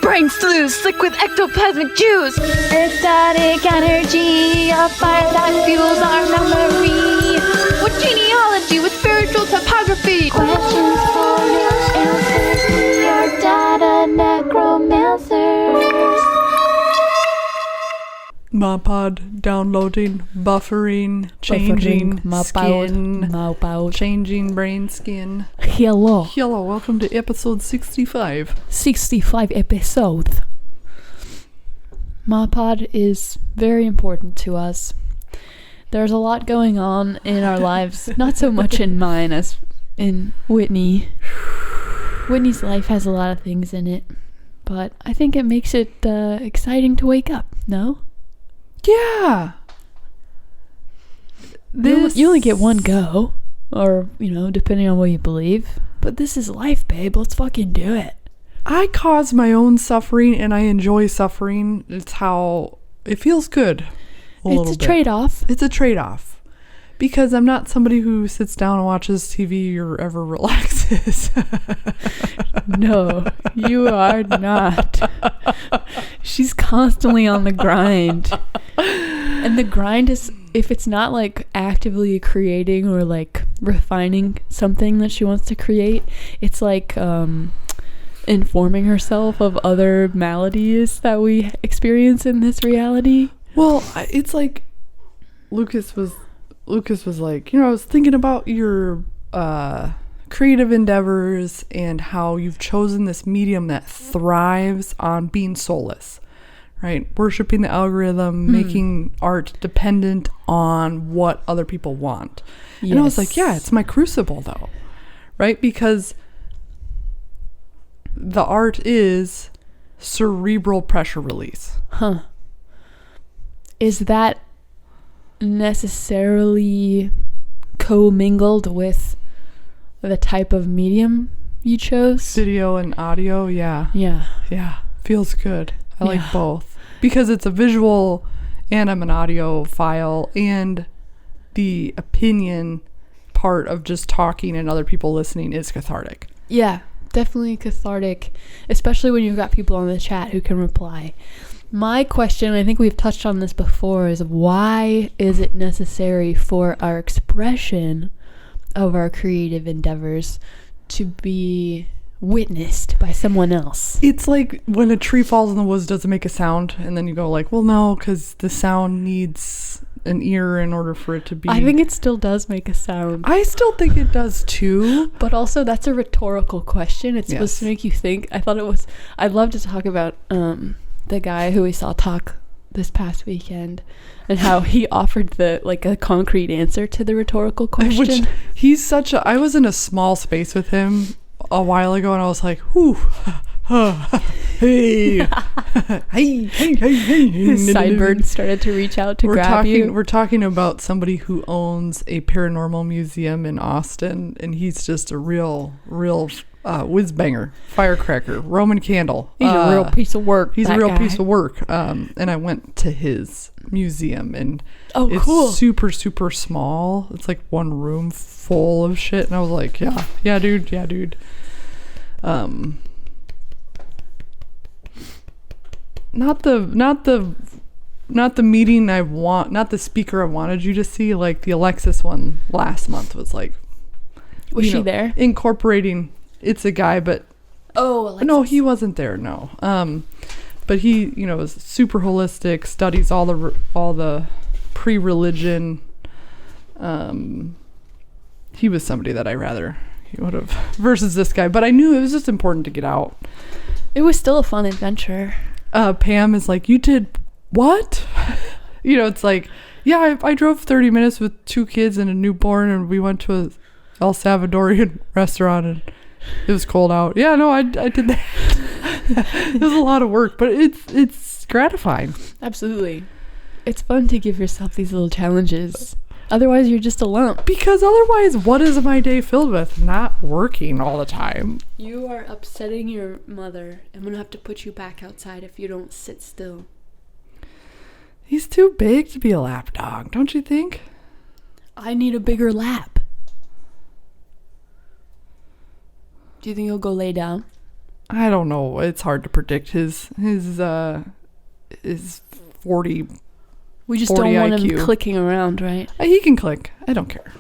brain slews, slick with ectoplasmic juice. Ecstatic energy, a fire that fuels our memory. With genealogy, with spiritual topography. Questions for your answers, we are data necromancers. MAWPOD, downloading, buffering, changing skin, MAWPOD. changing brain skin. Hello. Hello, welcome to episode 65. 65 episodes. MAWPOD is very important to us. There's a lot going on in our lives, not so much in mine as in Whitney. Whitney's life has a lot of things in it, but I think it makes it exciting to wake up, no? Yeah. You only get one go, or, depending on what you believe. But this is life, babe. Let's fucking do it. I cause my own suffering and I enjoy suffering. It's how it feels good. It's a trade-off. It's a trade-off. Because I'm not somebody who sits down and watches TV or ever relaxes. No, you are not. She's constantly on the grind. And the grind is, if it's not like actively creating or like refining something that she wants to create, it's like informing herself of other maladies that we experience in this reality. Well, it's like Lucas was like, I was thinking about your creative endeavors and how you've chosen this medium that thrives on being soulless, right? Worshipping the algorithm, making art dependent on what other people want. Yes. And I was like, yeah, it's my crucible though, right? Because the art is cerebral pressure release. Huh. Is that necessarily co-mingled with the type of medium you chose? Video and audio, yeah. Yeah, feels good. I like both because it's a visual and I'm an audio file, and the opinion part of just talking and other people listening is cathartic. Yeah, definitely cathartic, especially when you've got people on the chat who can reply. My question, I think we've touched on this before, is why is it necessary for our expression of our creative endeavors to be witnessed by someone else? It's like when a tree falls in the woods, does it make a sound? And then you go like, well, no, because the sound needs an ear in order for it to be. I think it still does make a sound. I still think it does too. But also that's a rhetorical question. It's supposed to make you think. I'd love to talk about the guy who we saw talk this past weekend and how he offered a concrete answer to the rhetorical question. Which he's I was in a small space with him a while ago and I was like, whew, hey, hey. His sideburns started to reach out to grab you. We're talking about somebody who owns a paranormal museum in Austin, and he's just a real whiz banger, firecracker, Roman candle. He's a real piece of work. He's a real piece of work. And I went to his museum, and it's cool. super, super small. It's like one room full of shit, and I was like, yeah, dude. Not the meeting I want, not the speaker I wanted you to see. Like the Alexis one last month was like, was she there? Incorporating. It's a guy, but Alexis. No, he wasn't there. No, but he, is super holistic. Studies all the pre-religion. He was somebody that he would have versus this guy, but I knew it was just important to get out. It was still a fun adventure. Pam is like, you did what? It's like, yeah, I drove 30 minutes with 2 kids and a newborn, and we went to a El Salvadorian restaurant, and it was cold out. Yeah, no, I did that. It was a lot of work, but it's gratifying. Absolutely. It's fun to give yourself these little challenges. Otherwise, you're just a lump. Because otherwise, what is my day filled with? Not working all the time. You are upsetting your mother. I'm going to have to put you back outside if you don't sit still. He's too big to be a lap dog, don't you think? I need a bigger lap. Do you think you'll go lay down? I don't know. It's hard to predict his 40. We just 40 don't want IQ. him clicking around, right? He can click. I don't care.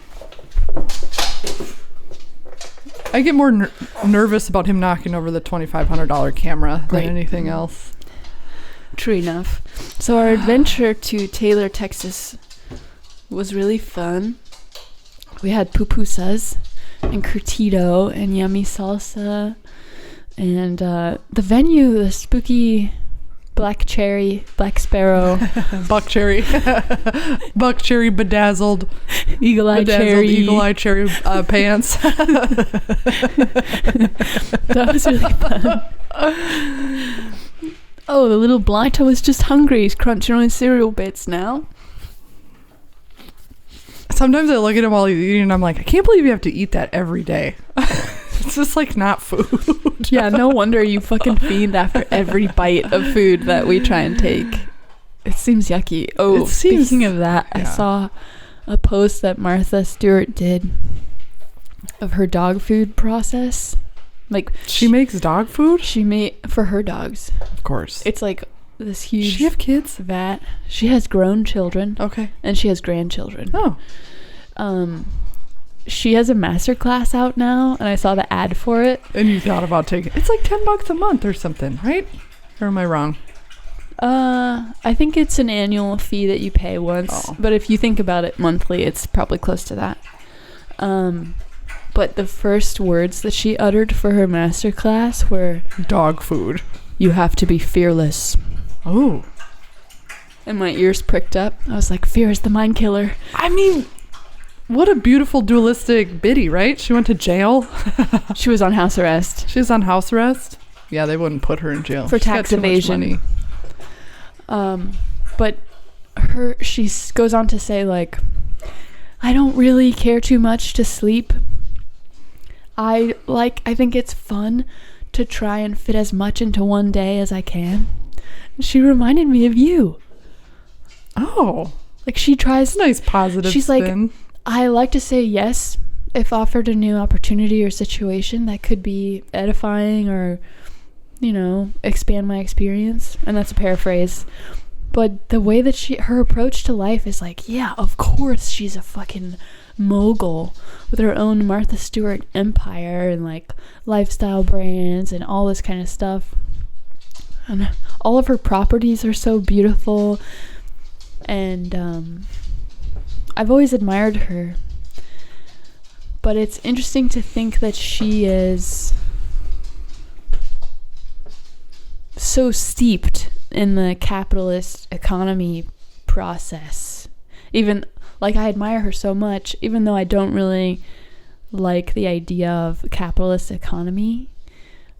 I get more nervous about him knocking over the $2,500 camera than anything else. True enough. So our adventure to Taylor, Texas was really fun. We had pupusas and curtido and yummy salsa. And the venue, the spooky black sparrow. Buck cherry bedazzled. Eagle-eye cherry pants. That was really fun. Oh, the little blighter was just hungry. He's crunching on his cereal bits now. Sometimes I look at him while he's eating and I'm like, I can't believe you have to eat that every day. It's just like not food. Yeah, no wonder you fucking fiend after every bite of food that we try and take. It seems yucky. Oh, speaking of that, yeah. I saw a post that Martha Stewart did of her dog food process. Like she makes dog food? She made for her dogs. Of course. It's like this huge. Does she have kids? Vat. She has grown children. Okay. And she has grandchildren. Oh. She has a master class out now, and I saw the ad for it. And you thought about taking it's like $10 a month or something, right? Or am I wrong? I think it's an annual fee that you pay once, but if you think about it monthly, it's probably close to that. But the first words that she uttered for her master class were dog food. You have to be fearless. Oh. And my ears pricked up. I was like, fear is the mind killer. I mean, what a beautiful dualistic biddy, right? She went to jail. She was on house arrest. She's on house arrest? Yeah, they wouldn't put her in jail. For tax evasion. But she goes on to say, like, I don't really care too much to sleep. I think it's fun to try and fit as much into one day as I can. She reminded me of you. Oh. Like she tries. Nice positive She's spin. Like, I like to say yes if offered a new opportunity or situation that could be edifying or, expand my experience. And that's a paraphrase. But the way that her approach to life is like, yeah, of course she's a fucking mogul with her own Martha Stewart empire and like lifestyle brands and all this kind of stuff. And all of her properties are so beautiful. And I've always admired her. But it's interesting to think that she is so steeped in the capitalist economy process. Even, like, I admire her so much, even though I don't really like the idea of capitalist economy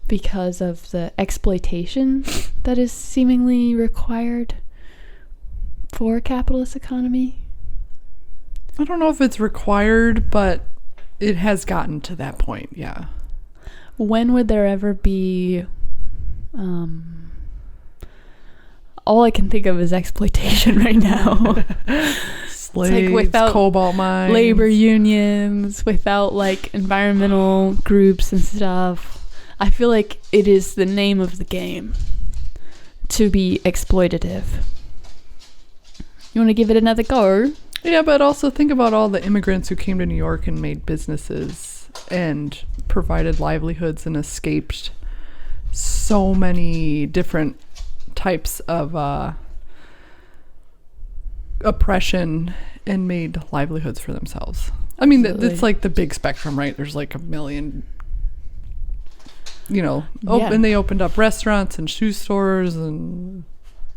because of the exploitation that is seemingly required for a capitalist economy. I don't know if it's required, but it has gotten to that point, yeah. When would there ever be... all I can think of is exploitation right now. Slaves, like without cobalt mines, labor unions, without like environmental groups and stuff. I feel like it is the name of the game to be exploitative. You want to give it another go? Yeah, but also think about all the immigrants who came to New York and made businesses and provided livelihoods and escaped so many different types of oppression and made livelihoods for themselves. I mean, it's like the big spectrum, right? There's like a million, and they opened up restaurants and shoe stores and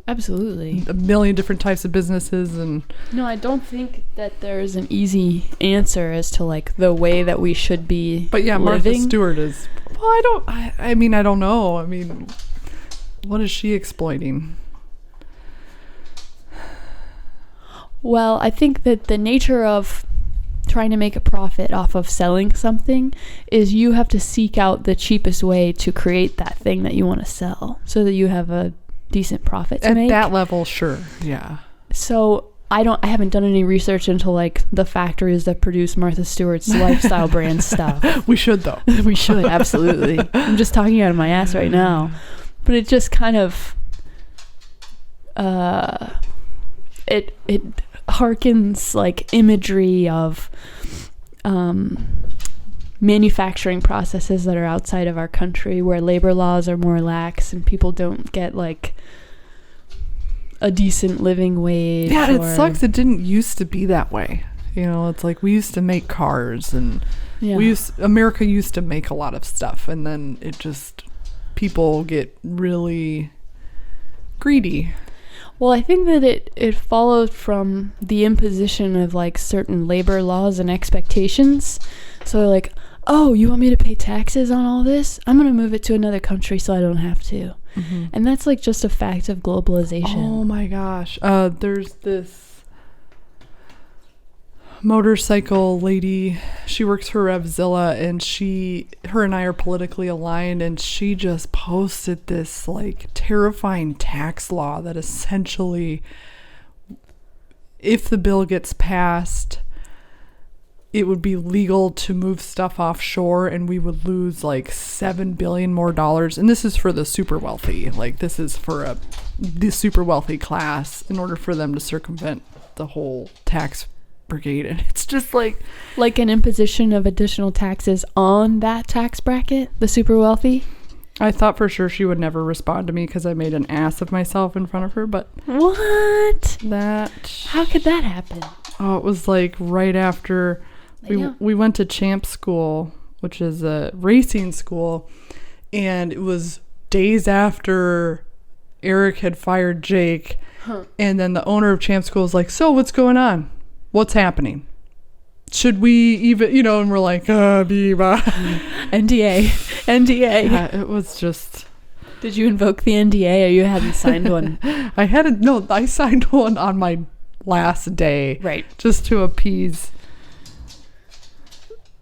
absolutely a million different types of businesses. And no, I don't think that there's an easy answer as to like the way that we should be. But yeah, living. Martha Stewart is. Well, I don't know. I mean, what is she exploiting? Well, I think that the nature of trying to make a profit off of selling something is you have to seek out the cheapest way to create that thing that you want to sell so that you have a decent profit to make. At that level, sure. Yeah. So I haven't done any research into like the factories that produce Martha Stewart's lifestyle brand stuff. We should though. We should, absolutely. I'm just talking out of my ass right now. But it just kind of it harkens like imagery of manufacturing processes that are outside of our country, where labor laws are more lax and people don't get like a decent living wage. Yeah, it sucks. It didn't used to be that way. You know, it's like we used to make cars, and America used to make a lot of stuff, and then it just, people get really greedy. Well, I think that it followed from the imposition of like certain labor laws and expectations. So like, oh, you want me to pay taxes on all this? I'm going to move it to another country so I don't have to. Mm-hmm. And that's like just a fact of globalization. Oh my gosh. There's this motorcycle lady. She works for Revzilla, and her and I are politically aligned, and she just posted this like terrifying tax law that essentially, if the bill gets passed, it would be legal to move stuff offshore, and we would lose like $7 billion more. And this is for the super wealthy. Like, this is for the super wealthy class, in order for them to circumvent the whole tax brigade. And it's just like an imposition of additional taxes on that tax bracket, the super wealthy. I thought for sure she would never respond to me because I made an ass of myself in front of her, but what? How could that happen? Oh, it was like right after we went to Champ School, which is a racing school, and it was days after Eric had fired Jake. And then the owner of Champ School was like, so what's going on? What's happening? Should we even, and we're like, NDA. Yeah, it was just. Did you invoke the NDA, or you hadn't signed one? I signed one on my last day. Right. Just to appease.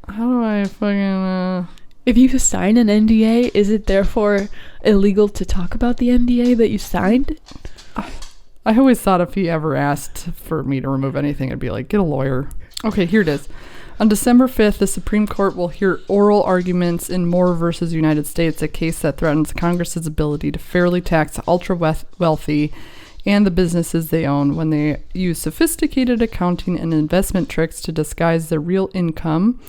How do I fucking... If you sign an NDA, is it therefore illegal to talk about the NDA that you signed? I always thought if he ever asked for me to remove anything, I'd be like, get a lawyer. Okay, here it is. On December 5th, the Supreme Court will hear oral arguments in Moore versus United States, a case that threatens Congress's ability to fairly tax ultra-wealthy and the businesses they own when they use sophisticated accounting and investment tricks to disguise their real income.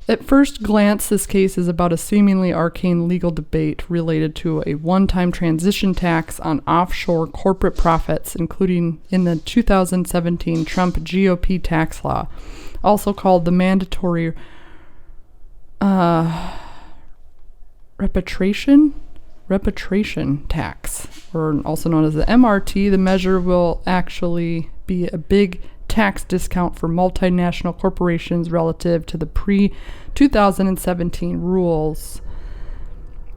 At first glance, this case is about a seemingly arcane legal debate related to a one-time transition tax on offshore corporate profits, including in the 2017 Trump GOP tax law, also called the mandatory repatriation tax, or also known as the MRT. The measure will actually be a big tax discount for multinational corporations relative to the pre-2017 rules.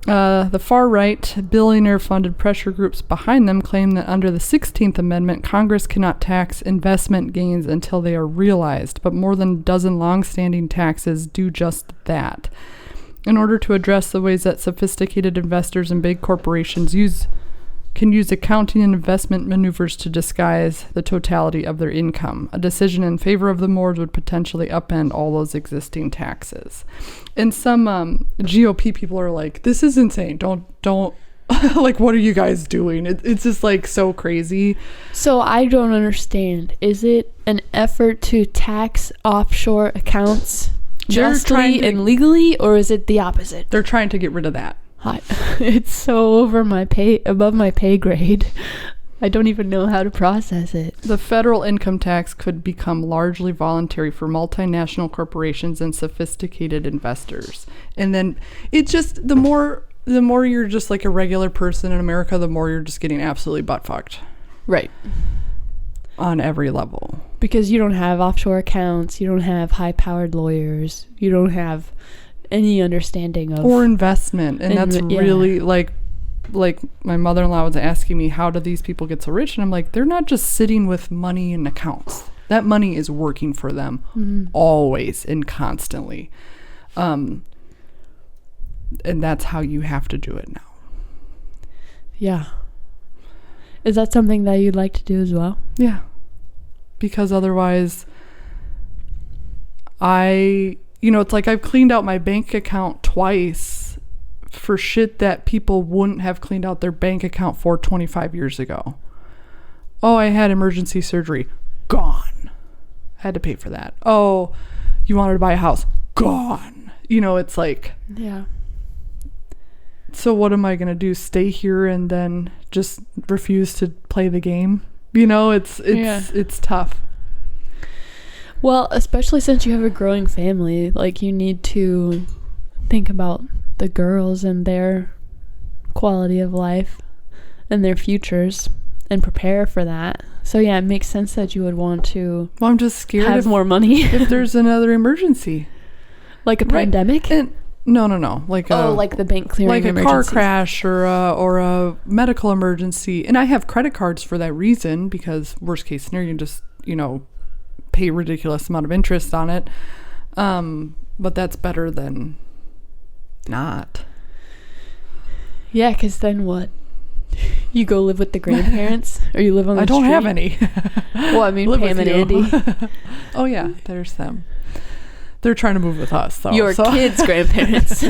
The far-right, billionaire-funded pressure groups behind them claim that under the 16th Amendment, Congress cannot tax investment gains until they are realized, but more than a dozen long-standing taxes do just that. In order to address the ways that sophisticated investors and big corporations can use accounting and investment maneuvers to disguise the totality of their income. A decision in favor of the Moors would potentially upend all those existing taxes. And some GOP people are like, this is insane. Don't like, what are you guys doing? It's just like so crazy. So I don't understand. Is it an effort to tax offshore accounts justly and legally, or is it the opposite? They're trying to get rid of that. It's so above my pay grade. I don't even know how to process it. The federal income tax could become largely voluntary for multinational corporations and sophisticated investors. And then it just, the more you're just like a regular person in America, the more you're just getting absolutely butt fucked. Right. On every level. Because you don't have offshore accounts, you don't have high-powered lawyers, you don't have any understanding of or investment, and that's really like my mother-in-law was asking me, how do these people get so rich? And I'm like, they're not just sitting with money in accounts. That money is working for them always and constantly, and that's how you have to do it now. Yeah. Is that something that you'd like to do as well? Yeah. because otherwise it's like I've cleaned out my bank account twice for shit that people wouldn't have cleaned out their bank account for 25 years ago. Oh, I had emergency surgery. Gone. Had to pay for that. Oh, you wanted to buy a house. Gone. It's like... Yeah. So what am I going to do? Stay here and then just refuse to play the game? It's tough. Well, especially since you have a growing family, like you need to think about the girls and their quality of life and their futures and prepare for that. So yeah, it makes sense that you would want to I'm just scared have more money if there's another emergency. Like a pandemic? No. Like like the bank clearing like a car emergencies. crash or a medical emergency. And I have credit cards for that reason, because worst case scenario, you can just, pay a ridiculous amount of interest on it. But that's better than not. Yeah, because then what? You go live with the grandparents, or you live on the street? I don't have any. Well, I mean, Live Pam with and you. Andy. Oh yeah, there's them. They're trying to move with us, though. Your kids' grandparents.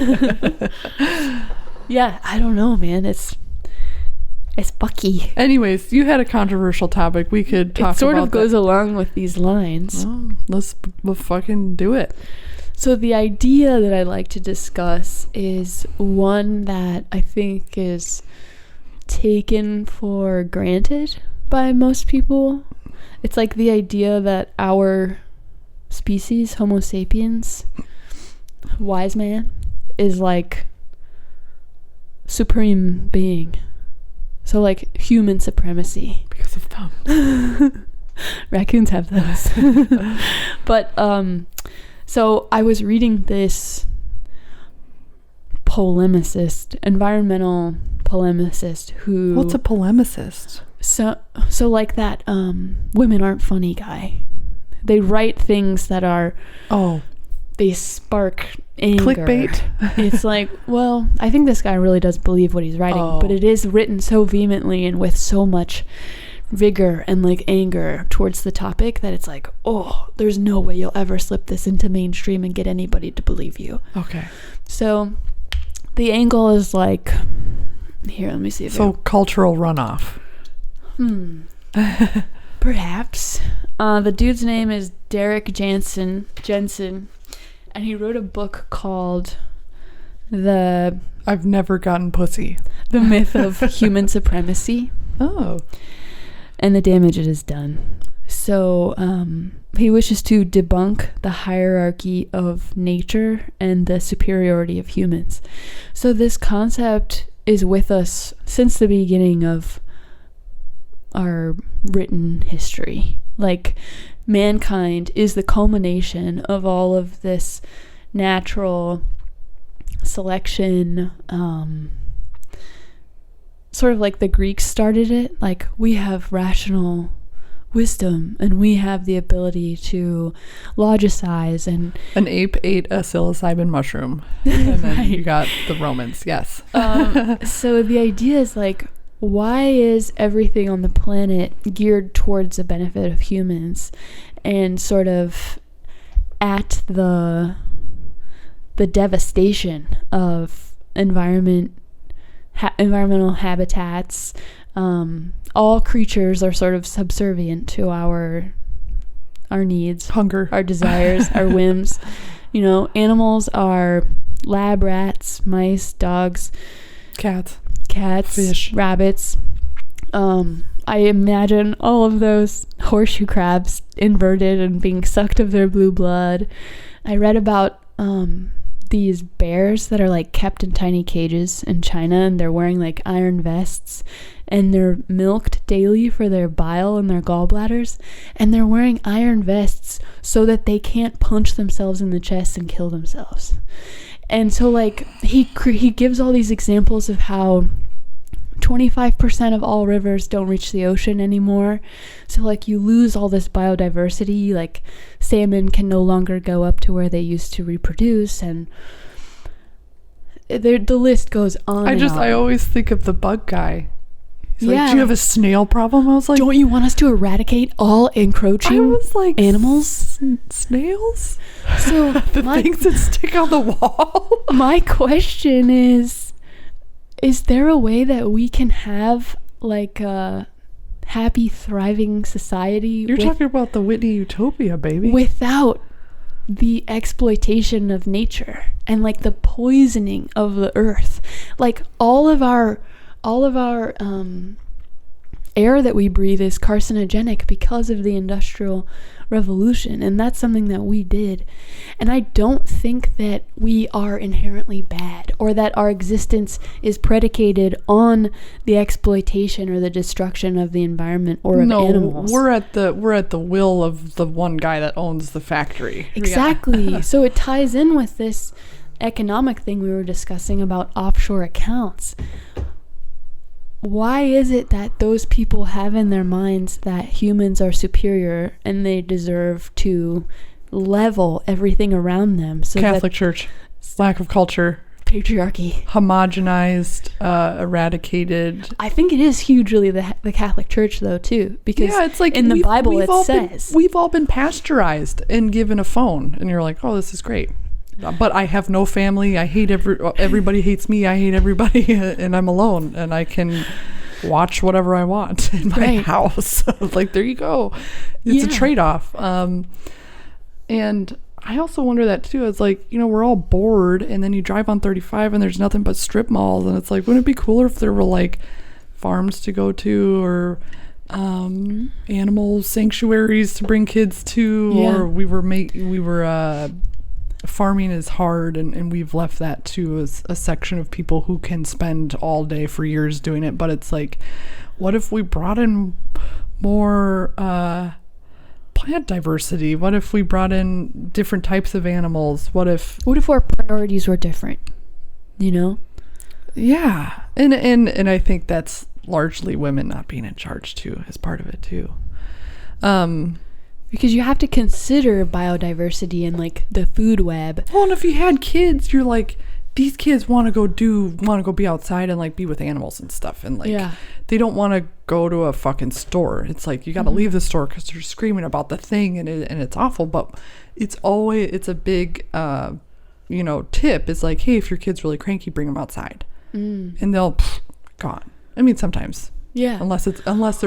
Yeah, I don't know, man. It's fucky. Anyways, you had a controversial topic. We could talk about it sort of goes that. along with these lines. Well, let's fucking do it. So the idea that I like to discuss is one that I think is taken for granted by most people. It's like the idea that our species, Homo sapiens, wise man, is like supreme being. So like human supremacy. Because of thumbs. Raccoons have those. But so I was reading this environmental polemicist who... What's a polemicist? So like that women aren't funny guy. They write things that are... Oh. They spark anger. Clickbait. It's like, well, I think this guy really does believe what he's writing, but it is written so vehemently and with so much vigor and like anger towards the topic that it's like, oh, there's no way you'll ever slip this into mainstream and get anybody to believe you. Okay. So the angle is like, here, let me see. Cultural runoff. Perhaps. The dude's name is Derek Jensen, and he wrote a book called I've never gotten pussy. The Myth of Human Supremacy. Oh. And the damage it has done. So he wishes to debunk the hierarchy of nature and the superiority of humans. So this concept is with us since the beginning of our written history. Like, mankind is the culmination of all of this natural selection, sort of like the Greeks started it. Like, we have rational wisdom and we have the ability to logicize, and an ape ate a psilocybin mushroom and then you got the Romans. Yes. So the idea is like, why is everything on the planet geared towards the benefit of humans and sort of at the devastation of environmental habitats? All creatures are sort of subservient to our needs, hunger, our desires, our whims. Animals are lab rats, mice, dogs, cats, fish, rabbits. I imagine all of those horseshoe crabs inverted and being sucked of their blue blood. I read about these bears that are like kept in tiny cages in China, and they're wearing like iron vests, and they're milked daily for their bile and their gallbladders, and they're wearing iron vests so that they can't punch themselves in the chest and kill themselves. And so like he gives all these examples of how 25% of all rivers don't reach the ocean anymore. So like you lose all this biodiversity, like salmon can no longer go up to where they used to reproduce, and the list goes on. I always think of the bug guy. He's like, do you have a snail problem? I was like, don't you want us to eradicate all encroaching I was like, animals? Snails? So The things that stick on the wall? My question is there a way that we can have like a happy, thriving society? You're talking about the Whitney Utopia, baby. Without the exploitation of nature and like the poisoning of the earth. Like all of our air that we breathe is carcinogenic because of the Industrial Revolution, and that's something that we did. And I don't think that we are inherently bad, or that our existence is predicated on the exploitation or the destruction of the environment or of animals. We're at the will of the one guy that owns the factory. Exactly. Yeah. So it ties in with this economic thing we were discussing about offshore accounts. Why is it that those people have in their minds that humans are superior and they deserve to level everything around them? So Catholic Church, lack of culture, patriarchy, homogenized, eradicated. I think it is hugely the Catholic Church, though, too, because it's like in the Bible it says we've all been pasteurized and given a phone, and you're like, oh, this is great. But I have no family. I hate everybody hates me. I hate everybody, and I'm alone, and I can watch whatever I want in my house. Like, there you go. It's a trade-off. And I also wonder that too. It's like, we're all bored, and then you drive on 35 and there's nothing but strip malls, and it's like, wouldn't it be cooler if there were like farms to go to, or animal sanctuaries to bring kids to, or we were farming is hard, and we've left that to a section of people who can spend all day for years doing it. But it's like, what if we brought in more plant diversity? What if we brought in different types of animals? What if our priorities were different? Yeah. And I think that's largely women not being in charge too, as part of it too. Because you have to consider biodiversity and like the food web. Well, and if you had kids, you're like, these kids want to go be outside and like be with animals and stuff, and like they don't want to go to a fucking store. It's like, you got to leave the store because they're screaming about the thing, and it's awful. But it's a big tip. It's like, hey, if your kid's really cranky, bring them outside, and they'll gone. I mean, sometimes. Yeah. Unless they're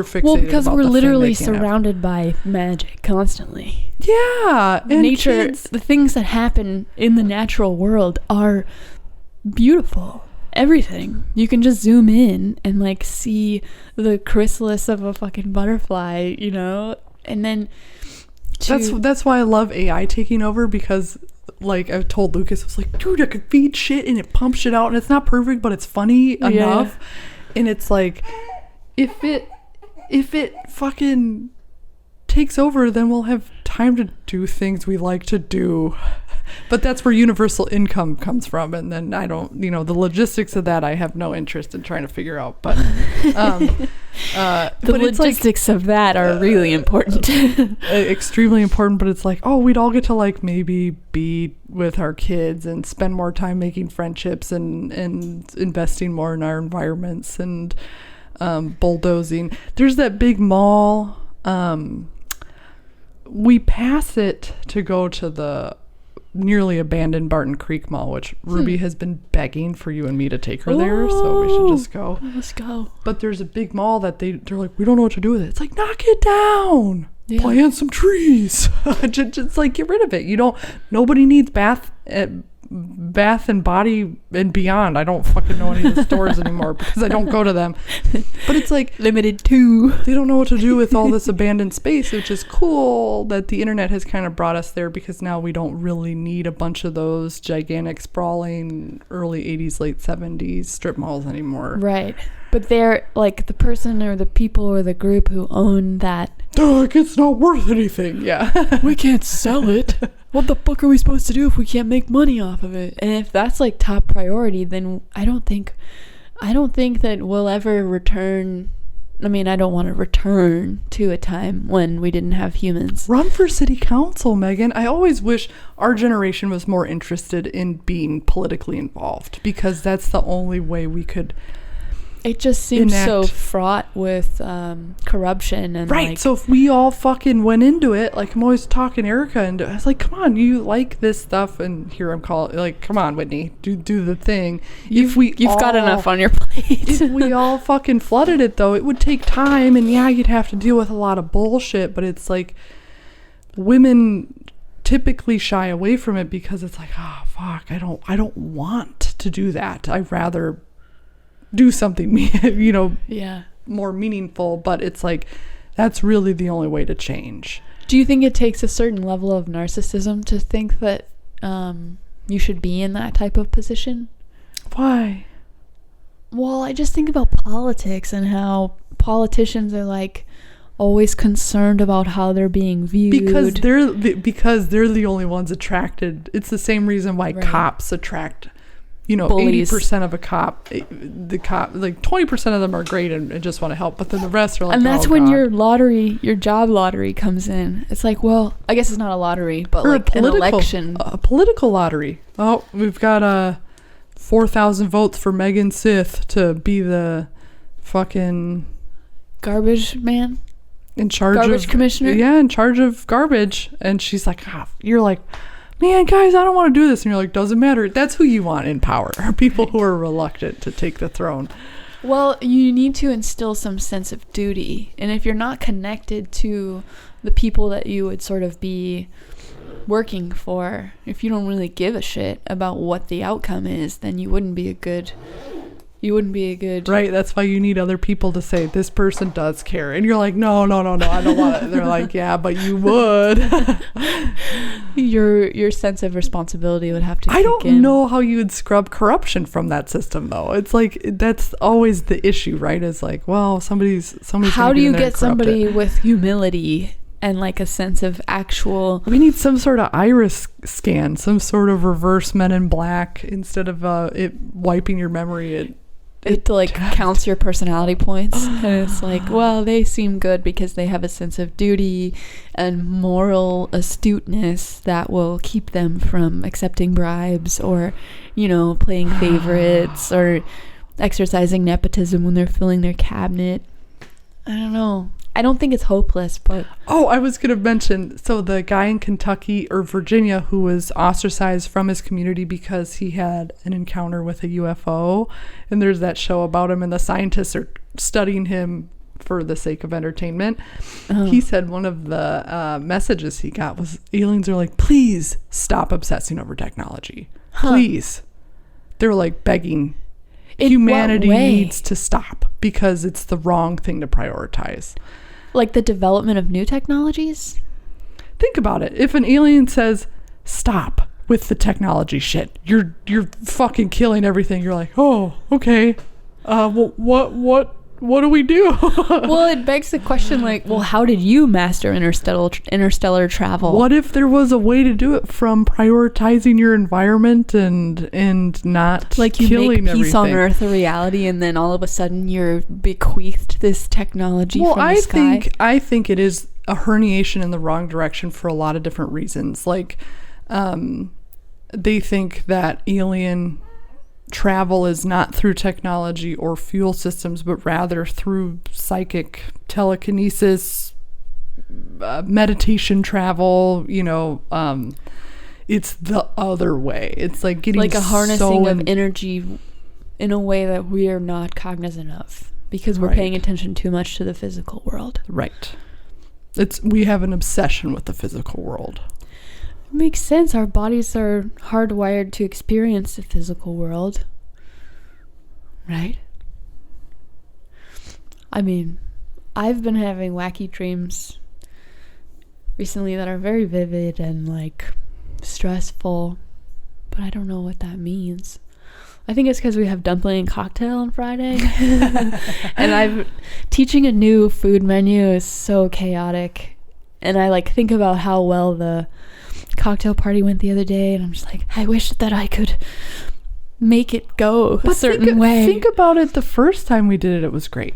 fixated. Well, because about we're the literally thing surrounded by magic constantly. Yeah. And nature, the things that happen in the natural world are beautiful. Everything. You can just zoom in and like see the chrysalis of a fucking butterfly, and then that's why I love AI taking over, because like I've told Lucas, I was like, dude, I could feed shit and it pumps shit out, and it's not perfect, but it's funny enough. And it's like, if it fucking takes over, then we'll have time to do things we like to do. But that's where universal income comes from, and then I don't, the logistics of that I have no interest in trying to figure out. But the logistics of that are really important. Extremely important. But it's like, oh, we'd all get to like maybe be with our kids and spend more time making friendships and investing more in our environments and bulldozing. There's that big mall. We pass it to go to the nearly abandoned Barton Creek Mall, which Ruby has been begging for you and me to take her there, so we should just go. Let's go. But there's a big mall that they're like, we don't know what to do with it. It's like, knock it down. Plant some trees. just like, get rid of it. Nobody needs Bath and Body and Beyond. I don't fucking know any of the stores anymore because I don't go to them. But it's like, limited to. They don't know what to do with all this abandoned space, which is cool that the internet has kind of brought us there, because now we don't really need a bunch of those gigantic, sprawling early 80s, late 70s strip malls anymore. Right. But they're like the person or the people or the group who own that. They're like, it's not worth anything. Yeah. We can't sell it. What the fuck are we supposed to do if we can't make money off of it? And if that's like top priority, then I don't think that we'll ever return. I mean, I don't want to return to a time when we didn't have humans. Run for city council, Megan. I always wish our generation was more interested in being politically involved, because that's the only way we could it just seems so fraught with corruption and right. Like, so if we all fucking went into it, like I'm always talking Erica into it, I was like, come on, you like this stuff, and here I'm calling, like, come on, Whitney, do the thing. You've got enough on your plate. If we all fucking flooded it, though, it would take time, and yeah, you'd have to deal with a lot of bullshit, but it's like women typically shy away from it because it's like, oh fuck, I don't want to do that. I'd rather do something more meaningful. But it's like, that's really the only way to change. Do you think it takes a certain level of narcissism to think that you should be in that type of position? Why? Well, I just think about politics and how politicians are like always concerned about how they're being viewed because they're the only ones attracted. It's the same reason why cops attract, bullies. 80% of the cop, like 20% of them are great and just want to help, but then the rest are like, and that's when your job lottery comes in. It's like, well, I guess it's not a lottery, but or like an election, a political lottery. Oh, we've got 4,000 votes for Megan Sith to be the fucking garbage man. In charge garbage of commissioner. Yeah, in charge of garbage. And she's like, you're like, man, guys, I don't want to do this. And you're like, doesn't matter. That's who you want in power, are people who are reluctant to take the throne. Well, you need to instill some sense of duty. And if you're not connected to the people that you would sort of be working for, if you don't really give a shit about what the outcome is, then you wouldn't be a good right. That's why you need other people to say, this person does care, and you're like, no, I don't want it. They're like, yeah, but you would. your sense of responsibility would have to I don't know how you would scrub corruption from that system, though. It's like, that's always the issue, right? It's like, well, somebody's how do you get somebody with humility and like a sense of actual... We need some sort of iris scan, some sort of reverse Men in Black, instead of it wiping your memory. It like counts your personality points, and it's like, well, they seem good because they have a sense of duty and moral astuteness that will keep them from accepting bribes or, playing favorites or exercising nepotism when they're filling their cabinet. I don't know. I don't think it's hopeless, but... Oh, I was going to mention, so the guy in Kentucky or Virginia who was ostracized from his community because he had an encounter with a UFO, and there's that show about him, and the scientists are studying him for the sake of entertainment. He said one of the messages he got was, aliens are like, please stop obsessing over technology. Please. They were like begging. Humanity needs to stop because it's the wrong thing to prioritize. Like the development of new technologies? Think about it. If an alien says, stop with the technology shit, you're fucking killing everything. You're like, oh, okay. What do we do? Well, it begs the question, like, well, how did you master interstellar travel? What if there was a way to do it from prioritizing your environment and not like you killing make peace everything? On Earth a reality, and then all of a sudden you're bequeathed this technology from the sky? I think it is a herniation in the wrong direction for a lot of different reasons. Like, they think that alien travel is not through technology or fuel systems, but rather through psychic telekinesis, meditation travel. It's the other way. It's like getting like a harnessing of energy in a way that we are not cognizant of because we're paying attention too much to the physical world. Right. We have an obsession with the physical world. It makes sense. Our bodies are hardwired to experience the physical world. Right? I mean, I've been having wacky dreams recently that are very vivid and like stressful, but I don't know what that means. I think it's because we have dumpling and cocktail on Friday. And teaching a new food menu is so chaotic. And I like think about how well the cocktail party went the other day, and I'm just like, I wish that I could make it go a certain way. Think about it. The first time we did it, it was great.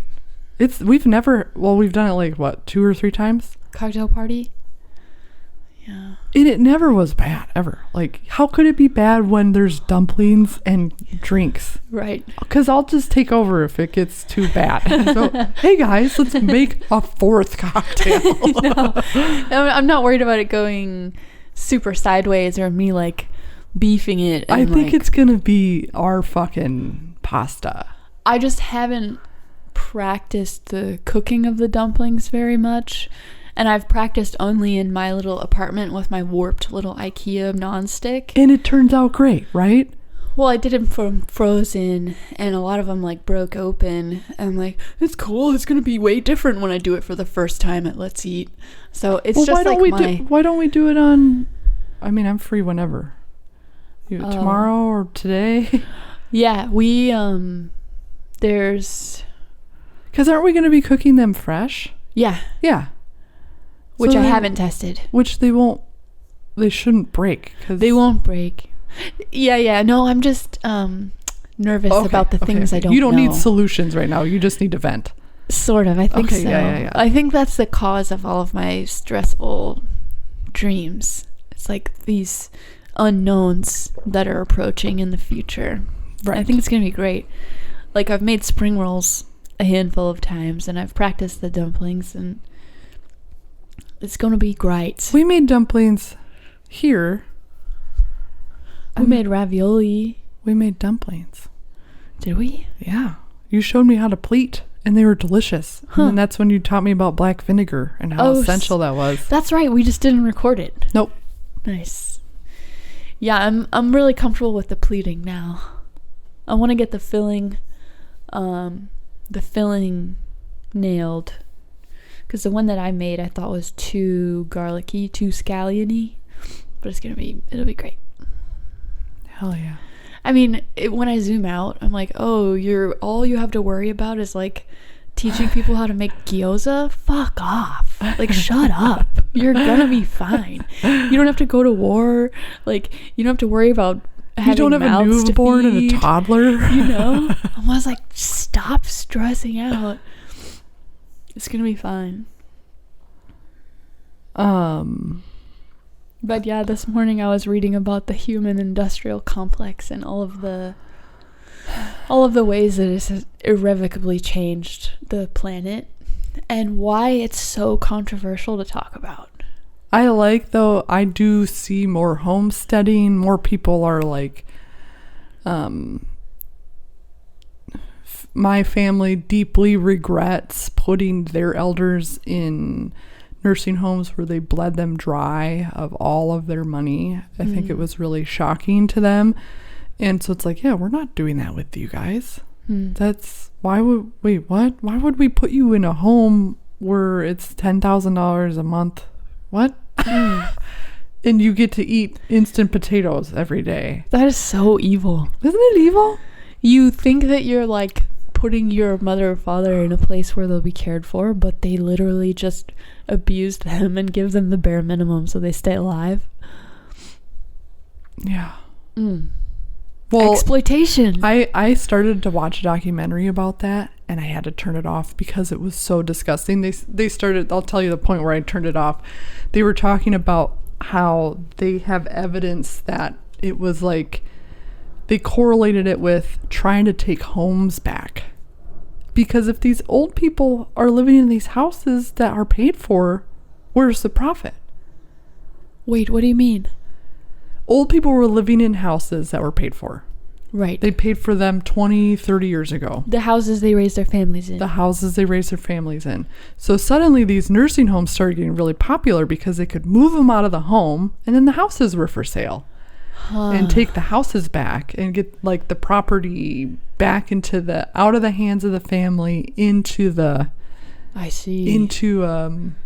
We've done it like what, 2 or 3 times? Cocktail party? Yeah. And it never was bad, ever. Like, how could it be bad when there's dumplings and drinks? Right. Because I'll just take over if it gets too bad. So, hey guys, let's make a fourth cocktail. No, I'm not worried about it going super sideways or me like beefing it. I think it's going to be our fucking pasta. I just haven't practiced the cooking of the dumplings very much. And I've practiced only in my little apartment with my warped little IKEA nonstick. And it turns out great, right? Well, I did them from frozen, and a lot of them like broke open. And I'm like, it's cool. It's gonna be way different when I do it for the first time at Let's Eat. So it's just why like don't we do it on? I mean, I'm free whenever. Tomorrow or today. Yeah, we there's. Because aren't we gonna be cooking them fresh? Yeah. Yeah. Which I haven't tested. Which they shouldn't break. Cause they won't break. Yeah. No, I'm just nervous about the things I don't know. You don't need solutions right now. You just need to vent. Sort of. I think so. Yeah. I think that's the cause of all of my stressful dreams. It's like these unknowns that are approaching in the future. Right. I think it's going to be great. Like, I've made spring rolls a handful of times, and I've practiced the dumplings, and it's going to be great. We made dumplings here. We made ravioli. We made dumplings. Did we? Yeah. You showed me how to pleat, and they were delicious. Huh. And that's when you taught me about black vinegar and how essential that was. That's right. We just didn't record it. Nope. Nice. Yeah, I'm really comfortable with the pleating now. I want to get the filling nailed. Because the one that I made I thought was too garlicky, too scalliony. But it'll be great. Hell yeah. I mean, when I zoom out, I'm like, oh, all you have to worry about is like teaching people how to make gyoza? Fuck off. Like, shut up. You're gonna be fine. You don't have to go to war. Like, you don't have to worry about having you don't have a newborn and a toddler. You know? I was like, stop stressing out. It's gonna be fine. But yeah, this morning I was reading about the human industrial complex and all of the ways that it has irrevocably changed the planet and why it's so controversial to talk about. I do see more homesteading. More people are like, my family deeply regrets putting their elders in nursing homes where they bled them dry of all of their money. I think it was really shocking to them. And so it's like, yeah, we're not doing that with you guys. Why would we put you in a home where it's $10,000 a month? What? And you get to eat instant potatoes every day. That is so evil. Isn't it evil? You think that you're like putting your mother or father in a place where they'll be cared for, but they literally just abuse them and give them the bare minimum so they stay alive. Yeah. Well, exploitation. I started to watch a documentary about that, and I had to turn it off because it was so disgusting. They started, I'll tell you the point where I turned it off. They were talking about how they have evidence that it was like, they correlated it with trying to take homes back. Because if these old people are living in these houses that are paid for, where's the profit? Wait, what do you mean? Old people were living in houses that were paid for. Right. They paid for them 20, 30 years ago. The houses they raised their families in. The houses they raised their families in. So suddenly these nursing homes started getting really popular because they could move them out of the home and then the houses were for sale. And take the houses back and get like the property back out of the hands of the family into the... I see.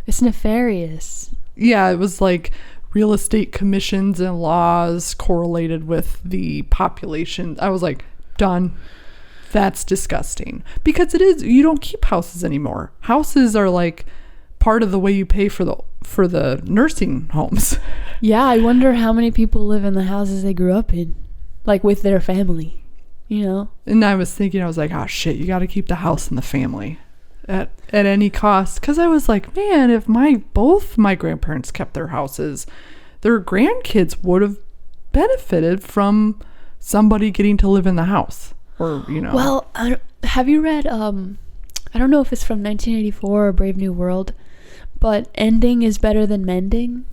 It's nefarious. Yeah, it was like real estate commissions and laws correlated with the population. I was like, done. That's disgusting. Because it is, you don't keep houses anymore. Houses are like part of the way you pay for the nursing homes. Yeah, I wonder how many people live in the houses they grew up in, like with their family, you know? And I was thinking, I was like, oh shit, you got to keep the house and the family. at any cost. Because I was like, man, if both my grandparents kept their houses, their grandkids would have benefited from somebody getting to live in the house, or Well, have you read I don't know if it's from 1984 or Brave New World, but ending is better than mending.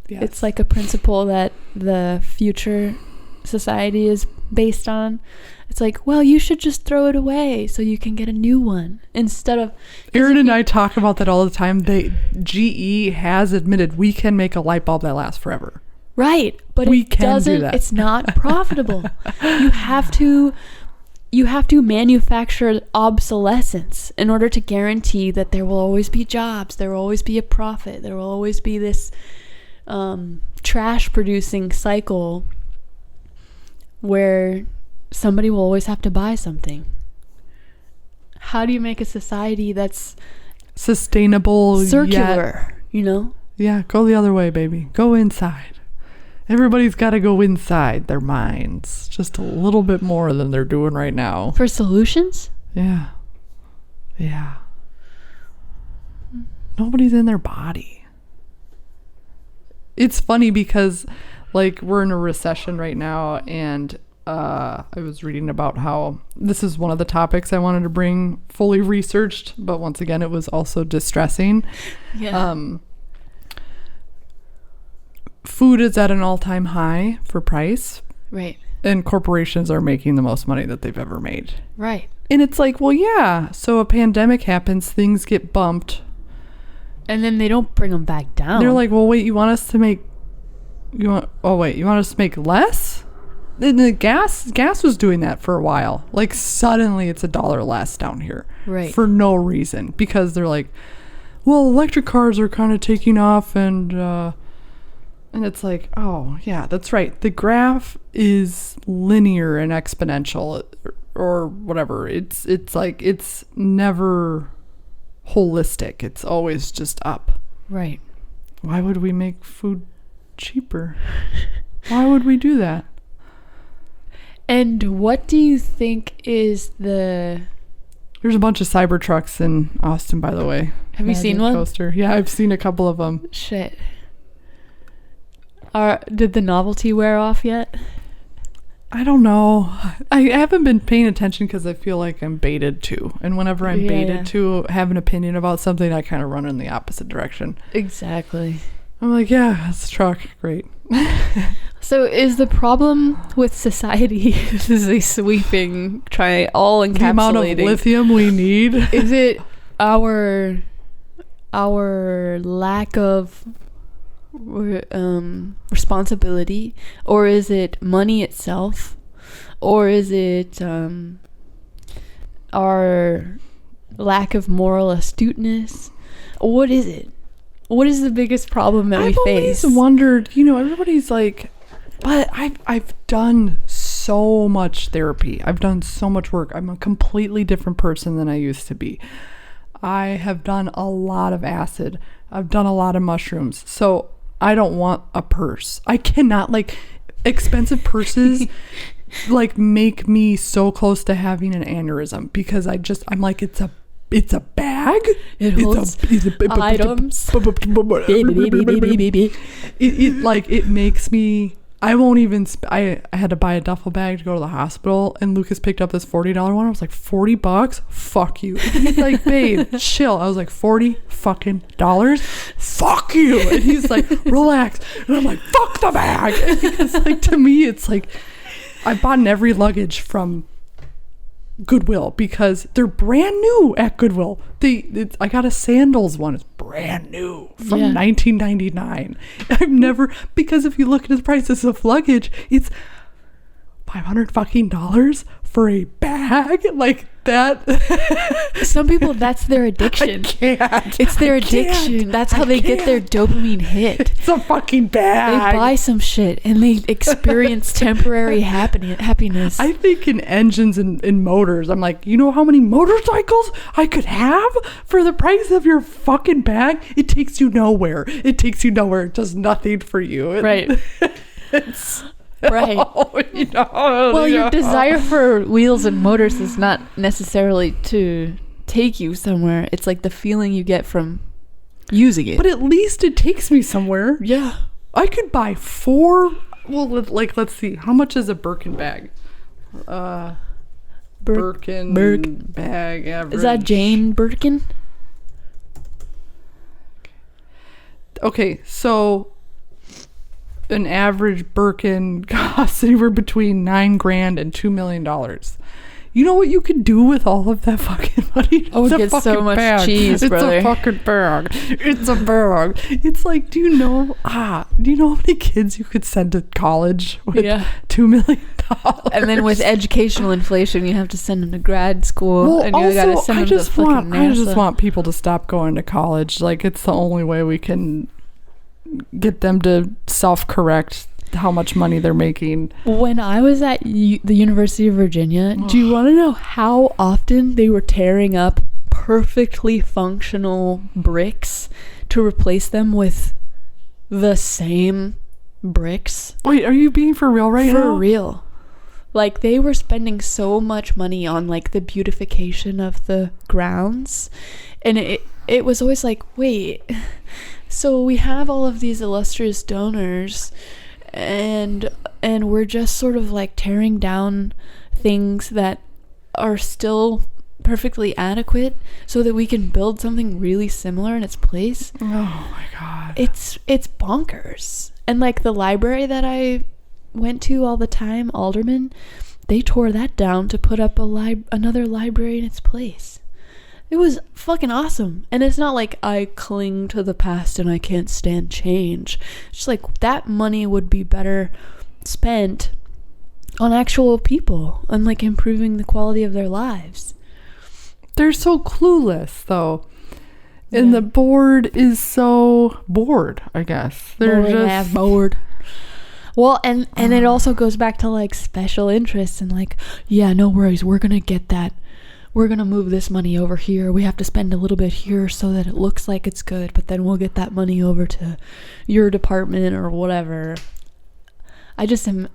Yes. It's like a principle that the future society is based on. It's like, well, you should just throw it away so you can get a new one instead of... Aaron and I talk about that all the time. GE has admitted we can make a light bulb that lasts forever. Right, but we can do that. It's not profitable. You have to manufacture obsolescence in order to guarantee that there will always be jobs, there will always be a profit, there will always be this trash producing cycle where somebody will always have to buy something. How do you make a society that's sustainable, circular, Yeah, go the other way, baby. Go inside. Everybody's got to go inside their minds just a little bit more than they're doing right now. For solutions? Yeah. Nobody's in their body. It's funny because, like, we're in a recession right now, and I was reading about how this is one of the topics I wanted to bring fully researched, but once again, it was also distressing. Yeah. Food is at an all-time high for price. Right. And corporations are making the most money that they've ever made. Right. And it's like, well, yeah, so a pandemic happens, things get bumped. And then they don't bring them back down. They're like, well, wait, you want us to make less? And the gas was doing that for a while. Like, suddenly it's $1 less down here. Right. For no reason. Because they're like, well, electric cars are kind of taking off, and it's like, oh, yeah, that's right. The graph is linear and exponential or whatever. It's like, it's never holistic. It's always just up. Right. Why would we make food cheaper? Why would we do that? And what do you think is the... There's a bunch of Cybertrucks in Austin, by the way. Have you seen one? Coaster. Yeah, I've seen a couple of them. Shit. Did the novelty wear off yet? I don't know. I haven't been paying attention because I feel like I'm baited to. And whenever I'm baited to have an opinion about something, I kind of run in the opposite direction. Exactly. I'm like, yeah, it's a truck. Great. So is the problem with society, this is a sweeping, all encapsulating. The amount of lithium we need. Is it our lack of responsibility, or is it money itself, or is it our lack of moral astuteness? What is it? What is the biggest problem that we face? I've always wondered, everybody's like, but I've done so much therapy. I've done so much work. I'm a completely different person than I used to be. I have done a lot of acid. I've done a lot of mushrooms. So I don't want a purse. I cannot, expensive purses make me so close to having an aneurysm because I'm like, it's a bag. It holds items. It makes me, I won't even, I had to buy a duffel bag to go to the hospital, and Lucas picked up this $40 one. I was like, $40? Fuck you. And he's like, babe, chill. I was like, $40 fucking dollars? Fuck you. And he's like, relax. And I'm like, fuck the bag. Because to me, it's like, I bought in every luggage from Goodwill because they're brand new at Goodwill. I got a sandals one. It's brand new from 1999. I've never, because if you look at the prices of luggage, it's $500 fucking dollars for a bag like that. Some people, that's their addiction. I can't. It's their addiction. That's how they get their dopamine hit. It's a fucking bag. They buy some shit and they experience temporary happiness. I think in engines and in motors, I'm like, you know how many motorcycles I could have for the price of your fucking bag? It takes you nowhere. It does nothing for you. Right. It's... Right. Well, your desire for wheels and motors is not necessarily to take you somewhere. It's like the feeling you get from using it. But at least it takes me somewhere. Yeah. I could buy 4. Well, like, let's see. How much is a Birkin bag? Birkin bag average. Is that Jane Birkin? Okay, so an average Birkin costs anywhere between $9,000 and $2 million. You know what you could do with all of that fucking money? Oh, it gets so much cheese, brother. It's a fucking bag. It's a bag. It's like, do you know how many kids you could send to college with $2 million? And then with educational inflation, you have to send them to grad school. Well, and you also, gotta send them to fucking NASA. I just want people to stop going to college. Like, it's the only way we can get them to self-correct how much money they're making. When I was at the University of Virginia, do you want to know how often they were tearing up perfectly functional bricks to replace them with the same bricks? Wait, are you being for real right now? For real. Like, they were spending so much money on, like, the beautification of the grounds. And it was always like, wait, so we have all of these illustrious donors, and we're just sort of like tearing down things that are still perfectly adequate so that we can build something really similar in its place. Oh my god. It's bonkers. And like the library that I went to all the time, Alderman, they tore that down to put up another library in its place. It was fucking awesome. And it's not like I cling to the past and I can't stand change. It's just like that money would be better spent on actual people and like improving the quality of their lives. They're so clueless though. And the board is so bored, I guess. They're just bored. Well, and it also goes back to like special interests and like, yeah, no worries, we're gonna get that. We're going to move this money over here. We have to spend a little bit here so that it looks like it's good, but then we'll get that money over to your department or whatever. I don't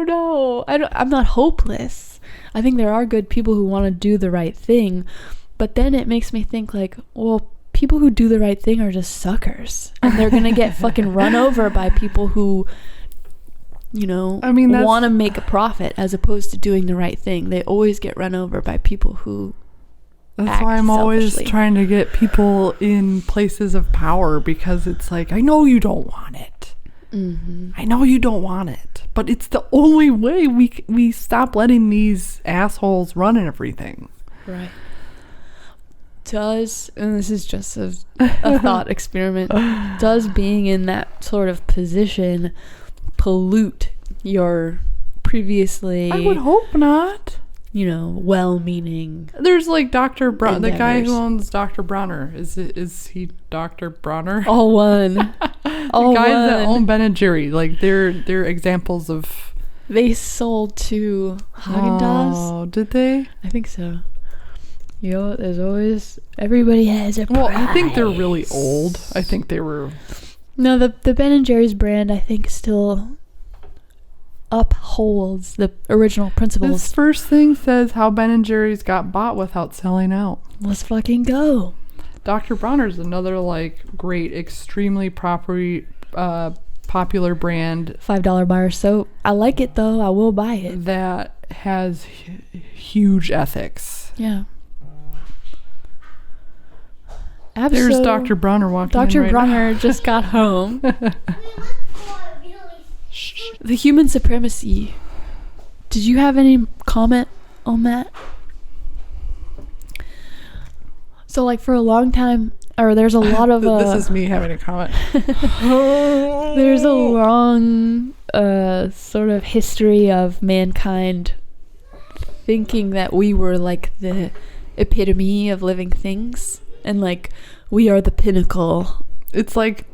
know. I'm not hopeless. I think there are good people who want to do the right thing, but then it makes me think like, well, people who do the right thing are just suckers, and they're going to get fucking run over by people who, you know, want to make a profit as opposed to doing the right thing. They always get run over by people who That's why I'm always trying to get people in places of power, because it's like, I know you don't want it. Mm-hmm. I know you don't want it, but it's the only way we stop letting these assholes run everything. Right. And this is just a thought experiment, does being in that sort of position pollute your previously, I would hope not, well-meaning? There's like Dr. Bronner, the guy who endeavors. owns Dr. Bronner. Is he Dr. Bronner? All one. The guys that own Ben and Jerry, like they're examples of. They sold to Haagen-Dazs. Oh, did they? I think so. There's always, everybody has a price. Well, I think they're really old. I think they were. No, the Ben and Jerry's brand, I think, still upholds the original principles. This first thing says how Ben and Jerry's got bought without selling out. Let's fucking go. Dr. Bronner's another like great, extremely popular brand. $5 bar soap. I like it though. I will buy it. That has huge ethics. Yeah. There's Dr. Bronner walking Dr. in right Bronner now. just got home. The human supremacy. Did you have any comment on that? So like for a long time, or there's a lot of this is me having a comment. There's a long sort of history of mankind thinking that we were like the epitome of living things, and like we are the pinnacle. It's like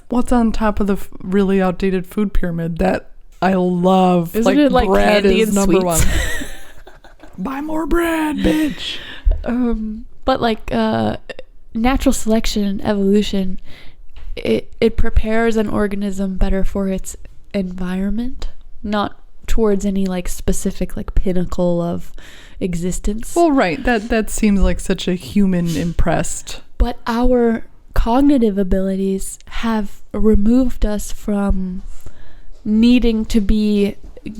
what's on top of the really outdated food pyramid that I love. Isn't it like bread candy is and number sweets? one. Buy more bread, bitch. But like natural selection, evolution, it prepares an organism better for its environment, not towards any like specific like pinnacle of existence. Well, right. That seems like such a human impressed. But our cognitive abilities have removed us from needing to be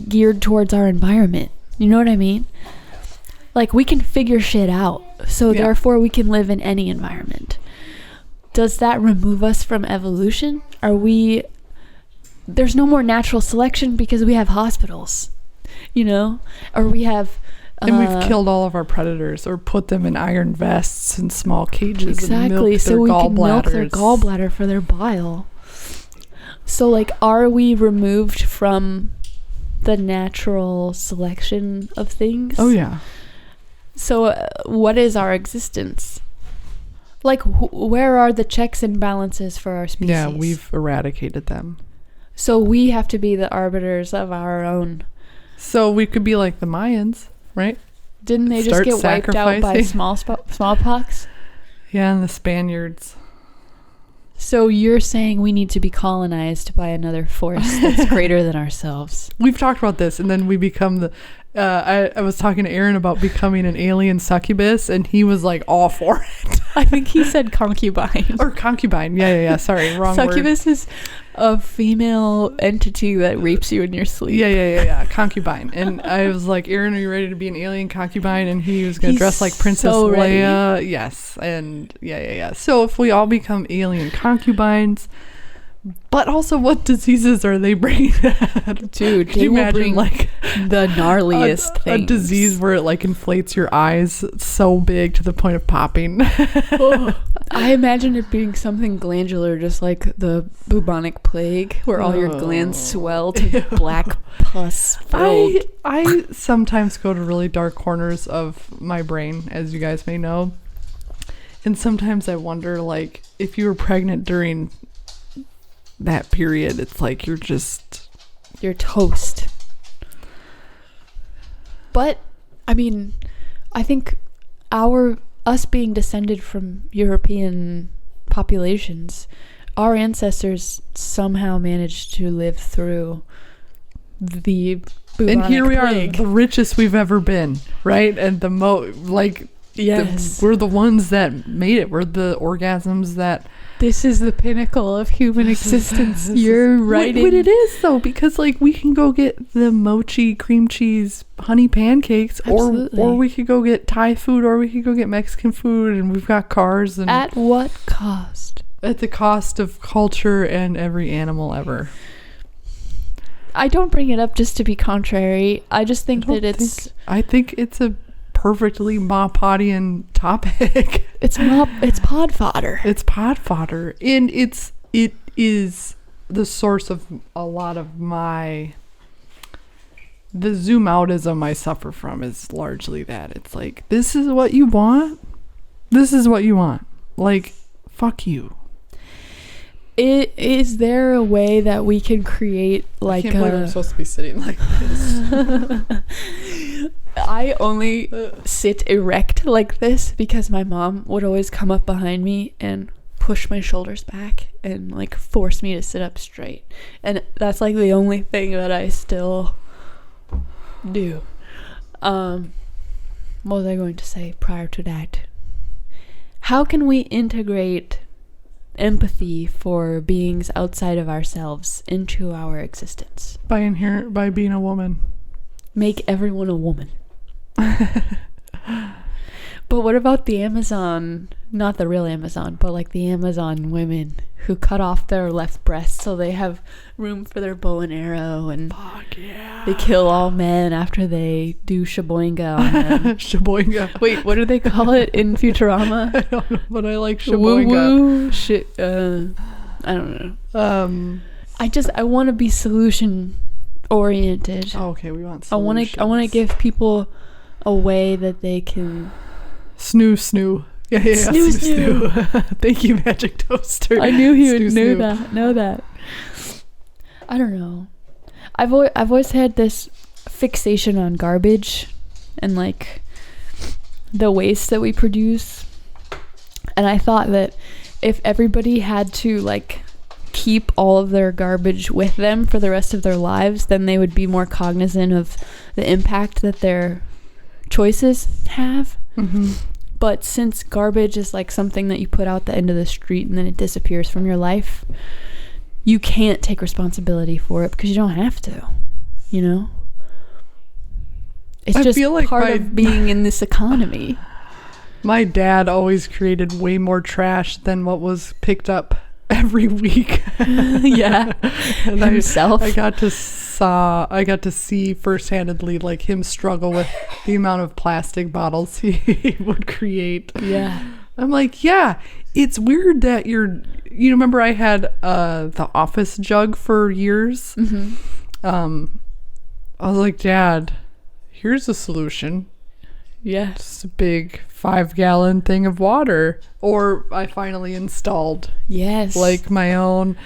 geared towards our environment. You know what I mean? Like, we can figure shit out, so therefore we can live in any environment. Does that remove us from evolution? There's no more natural selection because we have hospitals, you know? Or we have... and we've killed all of our predators or put them in iron vests and small cages. Exactly, and so we can milk their gallbladders. gallbladder for their bile. So, like, are we removed from the natural selection of things? Oh, yeah. So, what is our existence? Like, where are the checks and balances for our species? Yeah, we've eradicated them. So, we have to be the arbiters of our own. So, we could be like the Mayans, right? Didn't they just get wiped out by smallpox? Yeah, and the Spaniards. So, you're saying we need to be colonized by another force that's greater than ourselves. We've talked about this, and then we become the... I was talking to Aaron about becoming an alien succubus, and he was like all for it. I think he said concubine. Or concubine. Yeah. Sorry, wrong word. Succubus is a female entity that rapes you in your sleep. Yeah. Concubine. And I was like, Aaron, are you ready to be an alien concubine? And he was going to dress like Princess Leia. Ready. Yes. And yeah. So if we all become alien concubines... But also, what diseases are they bringing? Dude, could you imagine like the gnarliest things? A disease where it like inflates your eyes so big to the point of popping. I imagine it being something glandular, just like the bubonic plague, where all your glands swell to black pus filled. I sometimes go to really dark corners of my brain, as you guys may know, and sometimes I wonder, like, if you were pregnant during that period, it's like you're toast. But I mean, I think us being descended from European populations, our ancestors somehow managed to live through the bubonic and here we plague. are, the richest we've ever been, right? And yes, we're the ones that made it. We're the orgasms that... This is the pinnacle of human existence. You're right. But it is, though, because like we can go get the mochi cream cheese honey pancakes, or we could go get Thai food, or we could go get Mexican food, and we've got cars. And at what cost? At the cost of culture and every animal ever. I don't bring it up just to be contrary. I just think I think it's a perfectly MAWPODian topic. It's pod fodder. It's pod fodder, and it is the source of a lot of the zoom outism I suffer from is largely that. It's like, this is what you want. Like, fuck you. Is there a way that we can create like I can't believe I'm supposed to be sitting like this. I only sit erect like this because my mom would always come up behind me and push my shoulders back and like force me to sit up straight. And that's like the only thing that I still do. What was I going to say prior to that? How can we integrate empathy for beings outside of ourselves into our existence? By being a woman. Make everyone a woman. But what about the Amazon, not the real Amazon, but like the Amazon women who cut off their left breast so they have room for their bow and arrow, and fuck yeah, they kill all men after they do shaboinga on them. Shaboinga. Wait, what do they call it in Futurama? I don't know, but I like shaboinga. Woo shit. I don't know. I want to be solution oriented. Oh, okay, we want solutions. I want to give people a way that they can snoo. Yeah. Snoo. Thank you, Magic Toaster. I knew he would know that. I don't know. I've always had this fixation on garbage and like the waste that we produce. And I thought that if everybody had to like keep all of their garbage with them for the rest of their lives, then they would be more cognizant of the impact that their choices have. Mm-hmm. But since garbage is like something that you put out the end of the street and then it disappears from your life, you can't take responsibility for it because you don't have to, you know? It's I just feel like part of being in this economy. My dad always created way more trash than what was picked up every week. Yeah. And Himself. I got to see first-handedly like him struggle with the amount of plastic bottles he would create. Yeah. I'm like, yeah, it's weird that you remember I had the office jug for years. Mm-hmm. I was like, Dad, here's a solution. Yeah. Just a big 5-gallon thing of water. Or I finally installed Yes. like my own,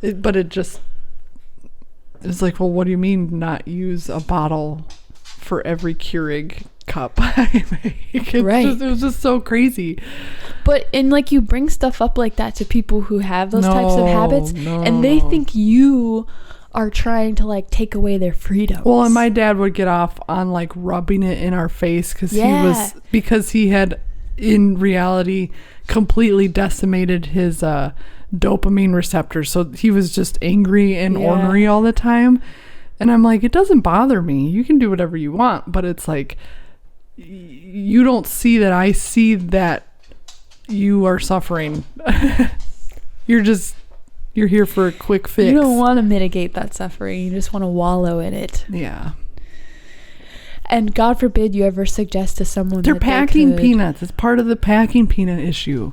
but it was like, well, what do you mean not use a bottle for every Keurig cup I make? Right. It was just so crazy. But and like you bring stuff up like that to people who have those types of habits, and they think you are trying to like take away their freedom. Well, and my dad would get off on like rubbing it in our face because he had in reality completely decimated his dopamine receptors, so he was just angry and ornery all the time. And I'm like, it doesn't bother me, you can do whatever you want, but it's like you don't see that I see that you are suffering. You're here for a quick fix. You don't want to mitigate that suffering. You just want to wallow in it. Yeah. And God forbid you ever suggest to someone they're that packing they could, peanuts. It's part of the packing peanut issue.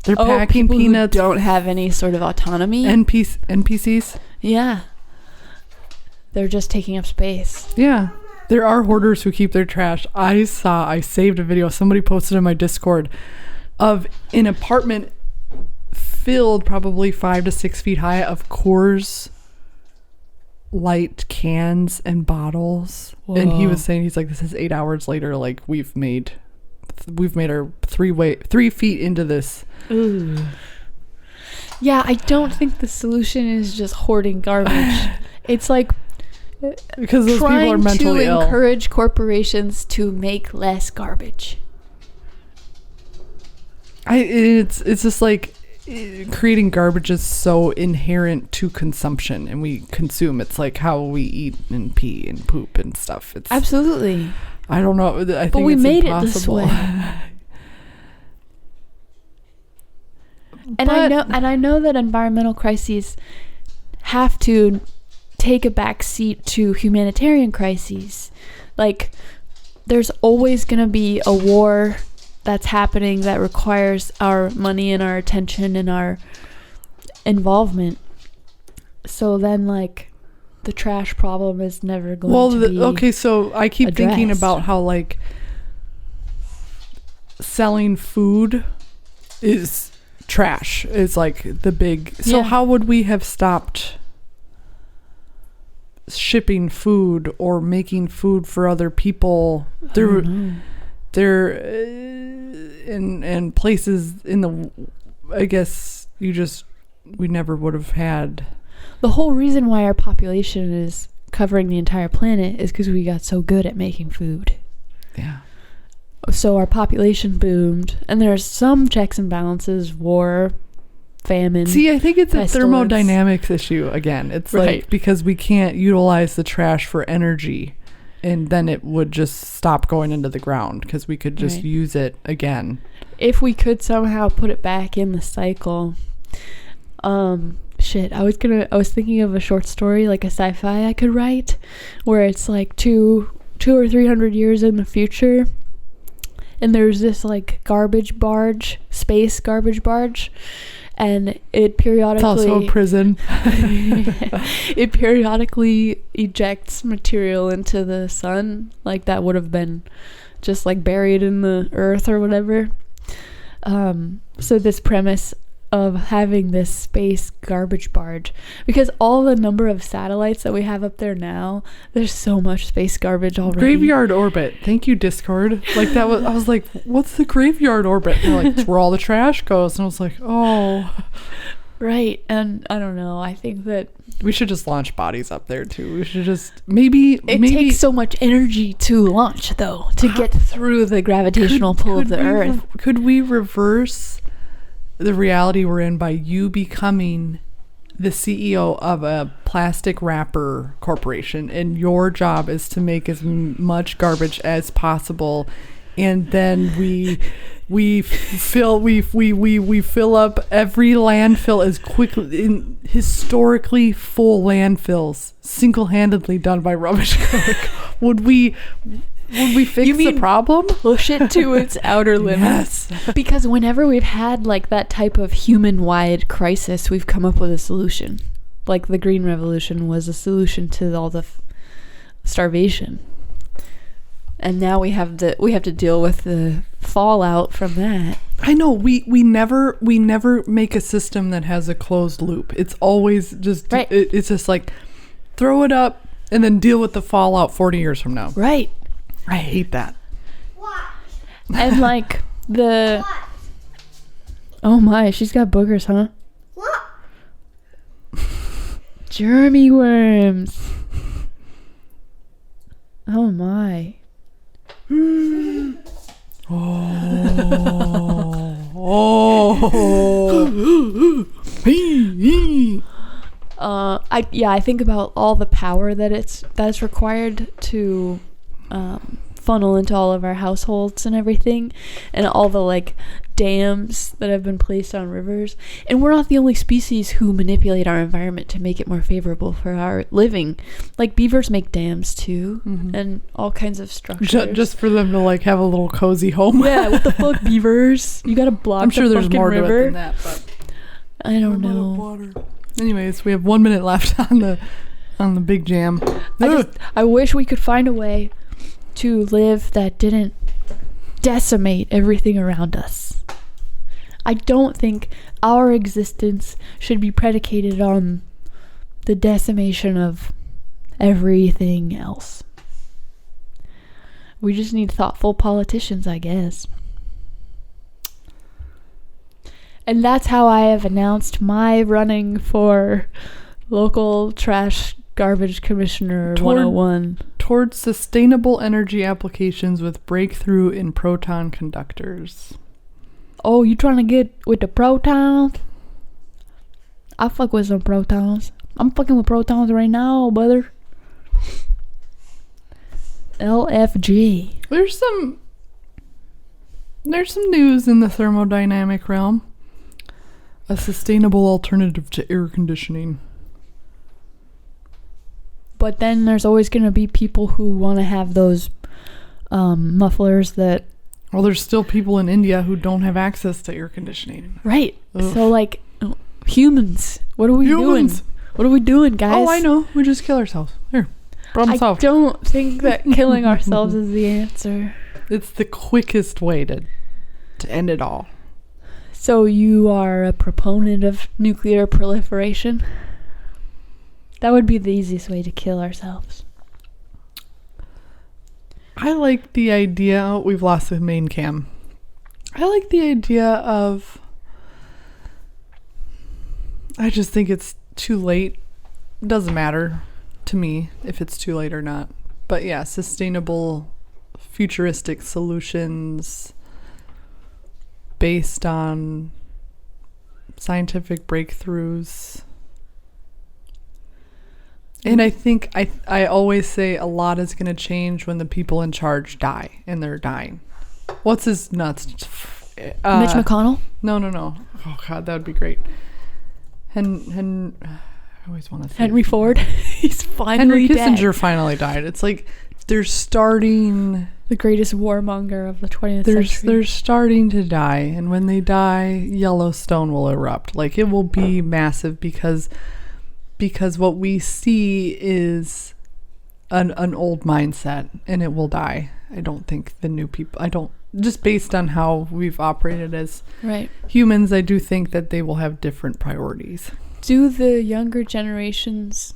They're packing people peanuts. who don't have any sort of autonomy. NPCs. Yeah. They're just taking up space. Yeah. There are hoarders who keep their trash. I saved a video. Somebody posted in my Discord of an apartment filled probably 5 to 6 feet high of Coors Light cans and bottles. Whoa. And he was saying, he's like, this is 8 hours later, like we've made our 3 feet into this. Ooh. Yeah, I don't think the solution is just hoarding garbage. It's like because those people are mentally ill. Trying to encourage corporations to make less garbage. It's just like creating garbage is so inherent to consumption, and we consume. It's like how we eat and pee and poop and stuff. It's absolutely. I don't know. I think but we it's made impossible. It this way. And I know that environmental crises have to take a back seat to humanitarian crises. Like, there's always going to be a war that's happening that requires our money and our attention and our involvement. So then, like, the trash problem is never going to be okay, so I keep addressed. Thinking about how, like, selling food is trash. It's like the big... So how would we have stopped shipping food or making food for other people? There in places in the... I guess we never would have had... The whole reason why our population is covering the entire planet is because we got so good at making food. Yeah. So our population boomed, and there's some checks and balances, war, famine. See, I think it's a pestilence. thermodynamics issue again. It's right. like because we can't utilize the trash for energy, and then it would just stop going into the ground because we could just use it again. If we could somehow put it back in the cycle. I was thinking of a short story, like a sci-fi I could write, where it's like 200 or 300 years in the future, and there's this like space garbage barge, and it periodically... It's also a prison. It periodically ejects material into the sun, like that would have been just like buried in the earth or whatever. So this premise of having this space garbage barge, because all the number of satellites that we have up there now, there's so much space garbage already. Graveyard orbit. Thank you, Discord. Like that was, I was like, what's the graveyard orbit? And they're like, it's where all the trash goes. And I was like, oh. Right. And I don't know. I think that We should just launch bodies up there too. We should just maybe takes so much energy to launch, though, to get through the gravitational pull of the Earth. Could we reverse the reality we're in by you becoming the CEO of a plastic wrapper corporation, and your job is to make as much garbage as possible, and then we fill up every landfill as quickly in historically full landfills, single-handedly done by rubbish clerk. Would we fix the problem? Push it to its outer limits. Yes. Because whenever we've had like that type of human-wide crisis, we've come up with a solution. Like the Green Revolution was a solution to all the starvation. And now we have to deal with the fallout from that. I know we never make a system that has a closed loop. It's always just right. It's just like throw it up and then deal with the fallout 40 years from now. Right. I hate that. And like the oh my, she's got boogers, huh? Germy worms. Oh my. I think about all the power that's required to funnel into all of our households and everything, and all the like dams that have been placed on rivers. And we're not the only species who manipulate our environment to make it more favorable for our living. Like beavers make dams too, and all kinds of structures. Just for them to like have a little cozy home. Yeah, what the fuck, beavers? You gotta block I'm sure the there's fucking more river. to it than that, but I don't know. Anyways, we have 1 minute left on the big jam. I wish we could find a way to live that didn't decimate everything around us. I don't think our existence should be predicated on the decimation of everything else. We just need thoughtful politicians, I guess. And that's how I have announced my running for local trash garbage commissioner 101. Towards sustainable energy applications with breakthrough in proton conductors. Oh, you trying to get with the protons? I fuck with some protons. I'm fucking with protons right now, brother. LFG. There's some news in the thermodynamic realm. A sustainable alternative to air conditioning. But then there's always going to be people who want to have those mufflers that... Well, there's still people in India who don't have access to air conditioning. Right. Ugh. So, like, humans, what are we doing? What are we doing, guys? Oh, I know. We just kill ourselves. Here. Problem solved. I don't think that killing ourselves is the answer. It's the quickest way to end it all. So you are a proponent of nuclear proliferation? That would be the easiest way to kill ourselves. I like the idea... Oh, we've lost the main cam. I like the idea of... I just think it's too late. It doesn't matter to me if it's too late or not. But yeah, sustainable, futuristic solutions based on scientific breakthroughs. And I think I always say a lot is going to change when the people in charge die, and they're dying. What's his nuts? Mitch McConnell? No. Oh God, that would be great. I always want to say Henry Ford. He's finally Henry Kissinger dead. finally died. It's like they're starting... The greatest warmonger of the 20th century. They're starting to die, and when they die, Yellowstone will erupt. Like, it will be massive because what we see is an old mindset, and it will die. I don't think the new people... Just based on how we've operated as humans, I do think that they will have different priorities. Do the younger generations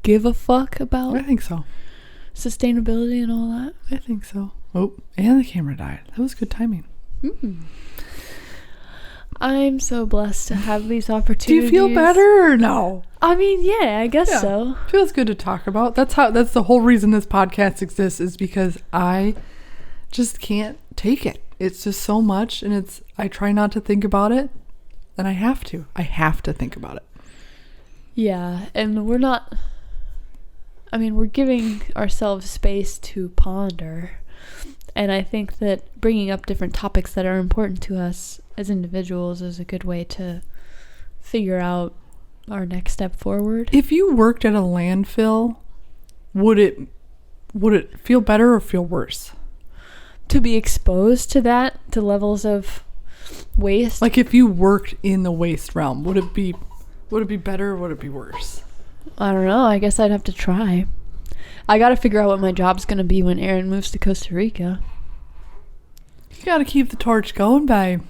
give a fuck about... I think so. Sustainability and all that? I think so. Oh, and the camera died. That was good timing. I'm so blessed to have these opportunities. Do you feel better or no? I mean, yeah, I guess so. Feels good to talk about. That's the whole reason this podcast exists, is because I just can't take it. It's just so much, and I try not to think about it, and I have to think about it. Yeah, and we're giving ourselves space to ponder. And I think that bringing up different topics that are important to us as individuals is a good way to figure out our next step forward. If you worked at a landfill, would it feel better or feel worse? To be exposed to levels of waste? Like if you worked in the waste realm, would it be better or would it be worse? I don't know. I guess I'd have to try. I got to figure out what my job's going to be when Aaron moves to Costa Rica. You got to keep the torch going, babe.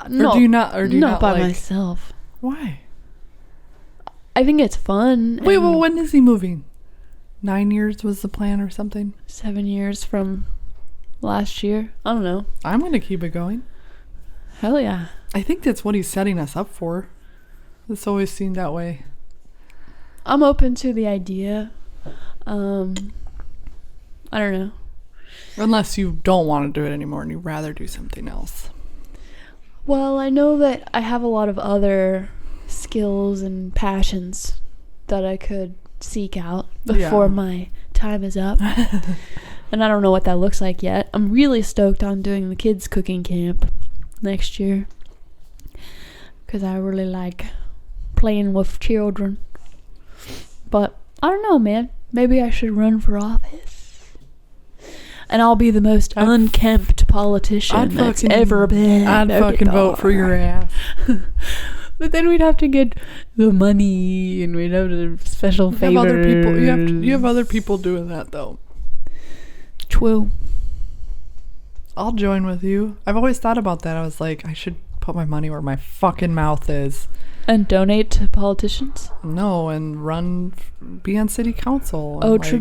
No, or do you not by myself. Why? I think it's fun. Wait, well, when is he moving? 9 years was the plan or something? 7 years from last year. I don't know. I'm going to keep it going. Hell yeah. I think that's what he's setting us up for. It's always seemed that way. I'm open to the idea. I don't know. Unless you don't want to do it anymore and you'd rather do something else. Well, I know that I have a lot of other skills and passions that I could seek out before my time is up. And I don't know what that looks like yet. I'm really stoked on doing the kids cooking camp next year, because I really like playing with children. But I don't know, man. Maybe I should run for office. And I'll be the most unkempt politician that's ever been. I'd fucking vote for your ass. But then we'd have to get the money, and we'd have the special favors. You have other people doing that, though. True. I'll join with you. I've always thought about that. I was like, I should put my money where my fucking mouth is. And donate to politicians? No, and be on city council. Oh, true.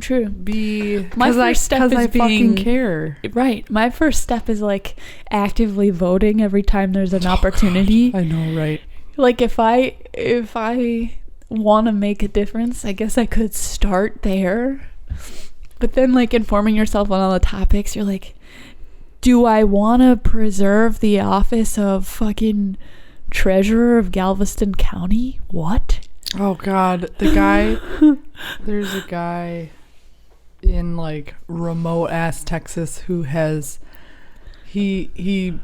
My first step is fucking care. Right. My first step is like actively voting every time there's an opportunity. God, I know, right? Like if I want to make a difference, I guess I could start there. But then like informing yourself on all the topics, you're like, do I want to preserve the office of fucking treasurer of Galveston County? What? Oh God, there's a guy in like remote ass Texas who has he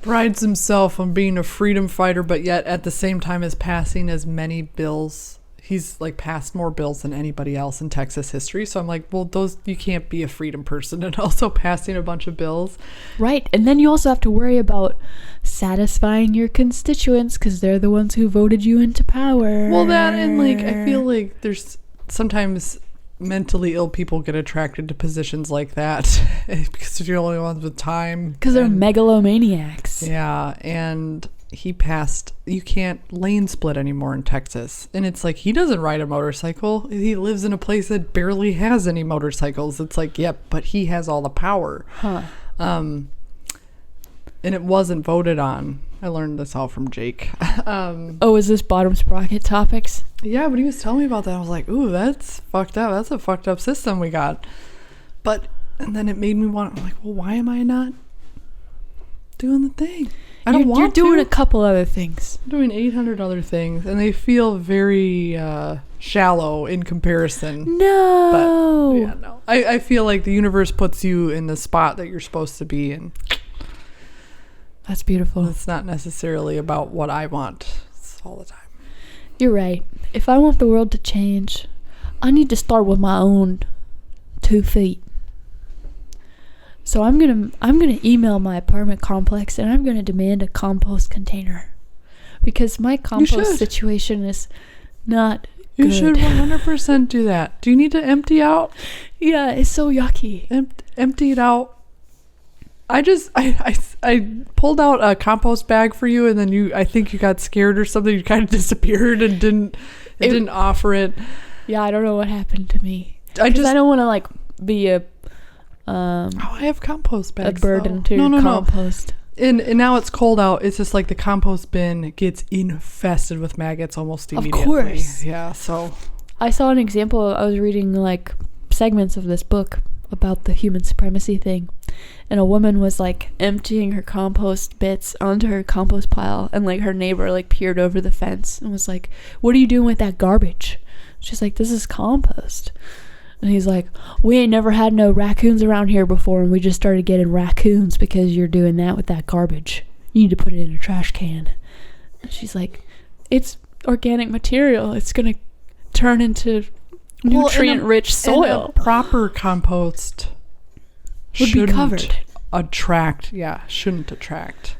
prides himself on being a freedom fighter, but yet at the same time is passing as many bills. He's like passed more bills than anybody else in Texas history. So I'm like, well, you can't be a freedom person and also passing a bunch of bills. Right. And then you also have to worry about satisfying your constituents because they're the ones who voted you into power. Well, that, and like, I feel like there's sometimes mentally ill people get attracted to positions like that because they're the only ones with time. Because they're megalomaniacs. Yeah. And he passed, you can't lane split anymore in Texas. And it's like, he doesn't ride a motorcycle. He lives in a place that barely has any motorcycles. It's like, yep, but he has all the power. Huh. And it wasn't voted on. I learned this all from Jake. Is this bottom sprocket topics? Yeah, but he was telling me about that. I was like, ooh, that's fucked up. That's a fucked up system we got. And then it made me want, I'm like, well, why am I not doing the thing? You're doing a couple other things. I'm doing 800 other things, and they feel very shallow in comparison. No. But, yeah, no. I feel like the universe puts you in the spot that you're supposed to be in. That's beautiful. It's not necessarily about what I want. It's all the time. You're right. If I want the world to change, I need to start with my own 2 feet. So I'm gonna email my apartment complex and I'm gonna demand a compost container, because my compost situation is not good. You should 100% do that. Do you need to empty out? Yeah, it's so yucky. Empty it out. I pulled out a compost bag for you, and then I think you got scared or something. You kind of disappeared and didn't offer it. Yeah, I don't know what happened to me. I don't want to like be a I have compost bags. A burden to your compost. And now it's cold out. It's just like the compost bin gets infested with maggots almost immediately. Of course. Yeah, so. I saw an example. I was reading like segments of this book about the human supremacy thing, and a woman was like emptying her compost bits onto her compost pile, and like her neighbor like peered over the fence and was like, "What are you doing with that garbage?" She's like, "This is compost." And he's like, "We ain't never had no raccoons around here before, and we just started getting raccoons because you're doing that with that garbage. You need to put it in a trash can." And she's like, "It's organic material. It's gonna turn into nutrient-rich soil." And a proper compost would be covered. Shouldn't attract.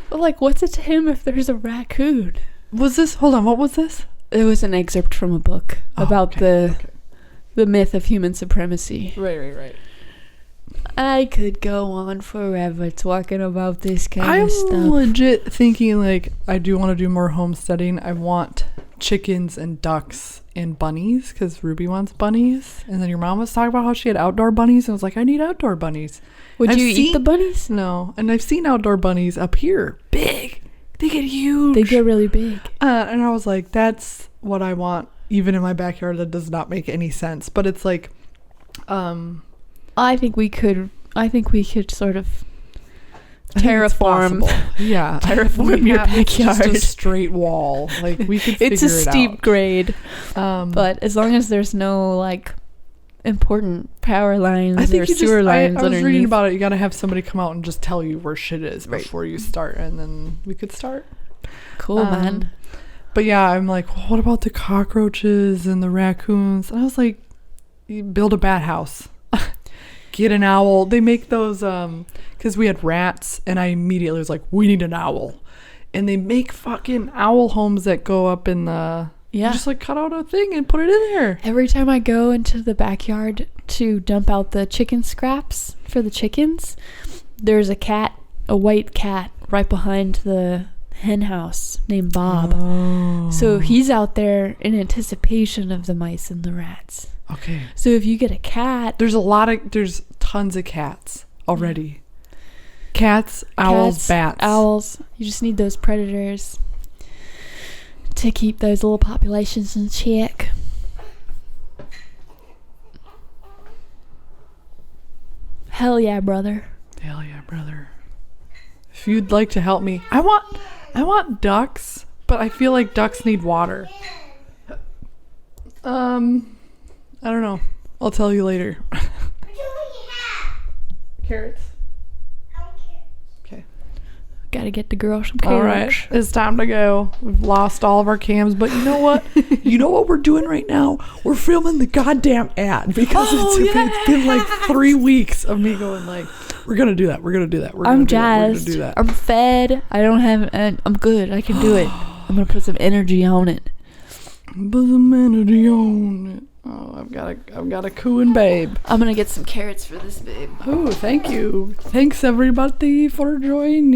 But like, what's it to him if there's a raccoon? Hold on, what was this? It was an excerpt from a book about the myth of human supremacy. Right. I could go on forever talking about this kind of stuff. I'm legit thinking, like, I do want to do more homesteading. I want chickens and ducks and bunnies, because Ruby wants bunnies. And then your mom was talking about how she had outdoor bunnies, and I was like, I need outdoor bunnies. Would you eat the bunnies? No. And I've seen outdoor bunnies up here. Big. They get huge. They get really big. And I was like, that's what I want, even in my backyard. That does not make any sense. But it's like, I think we could sort of terraform. Yeah. Terraform your backyard. It's just a straight wall. Like, we could figure it out. It's a steep grade. But as long as there's no, like, important power lines or sewer lines underneath. I was reading about it. You got to have somebody come out and just tell you where shit is before you start, and then we could start. Cool, man. But yeah, I'm like, well, what about the cockroaches and the raccoons? And I was like, you build a bat house. Get an owl. They make those, because we had rats, and I immediately was like, we need an owl. And they make fucking owl homes that go up in the... Yeah. You just like cut out a thing and put it in there. Every time I go into the backyard to dump out the chicken scraps for the chickens, there's a white cat right behind the hen house named Bob. Oh. So he's out there in anticipation of the mice and the rats. Okay. So if you get a cat... There's tons of cats already. Cats, owls, bats. Owls. You just need those predators to keep those little populations in check. Hell yeah, brother. Hell yeah, brother. If you'd like to help me, I want ducks, but I feel like ducks need water. I don't know. I'll tell you later. Carrots. Gotta get the girl some carrots. All right, it's time to go. We've lost all of our cams, but you know what? You know what we're doing right now? We're filming the goddamn ad because it's been like 3 weeks of me going like, we're gonna do that. I'm jazzed. I'm fed. I don't have. I'm good. I can do it. I'm gonna put some energy on it. Put some energy on it. Oh, I've got a cooing babe. I'm gonna get some carrots for this babe. Oh, thank you. Thanks everybody for joining.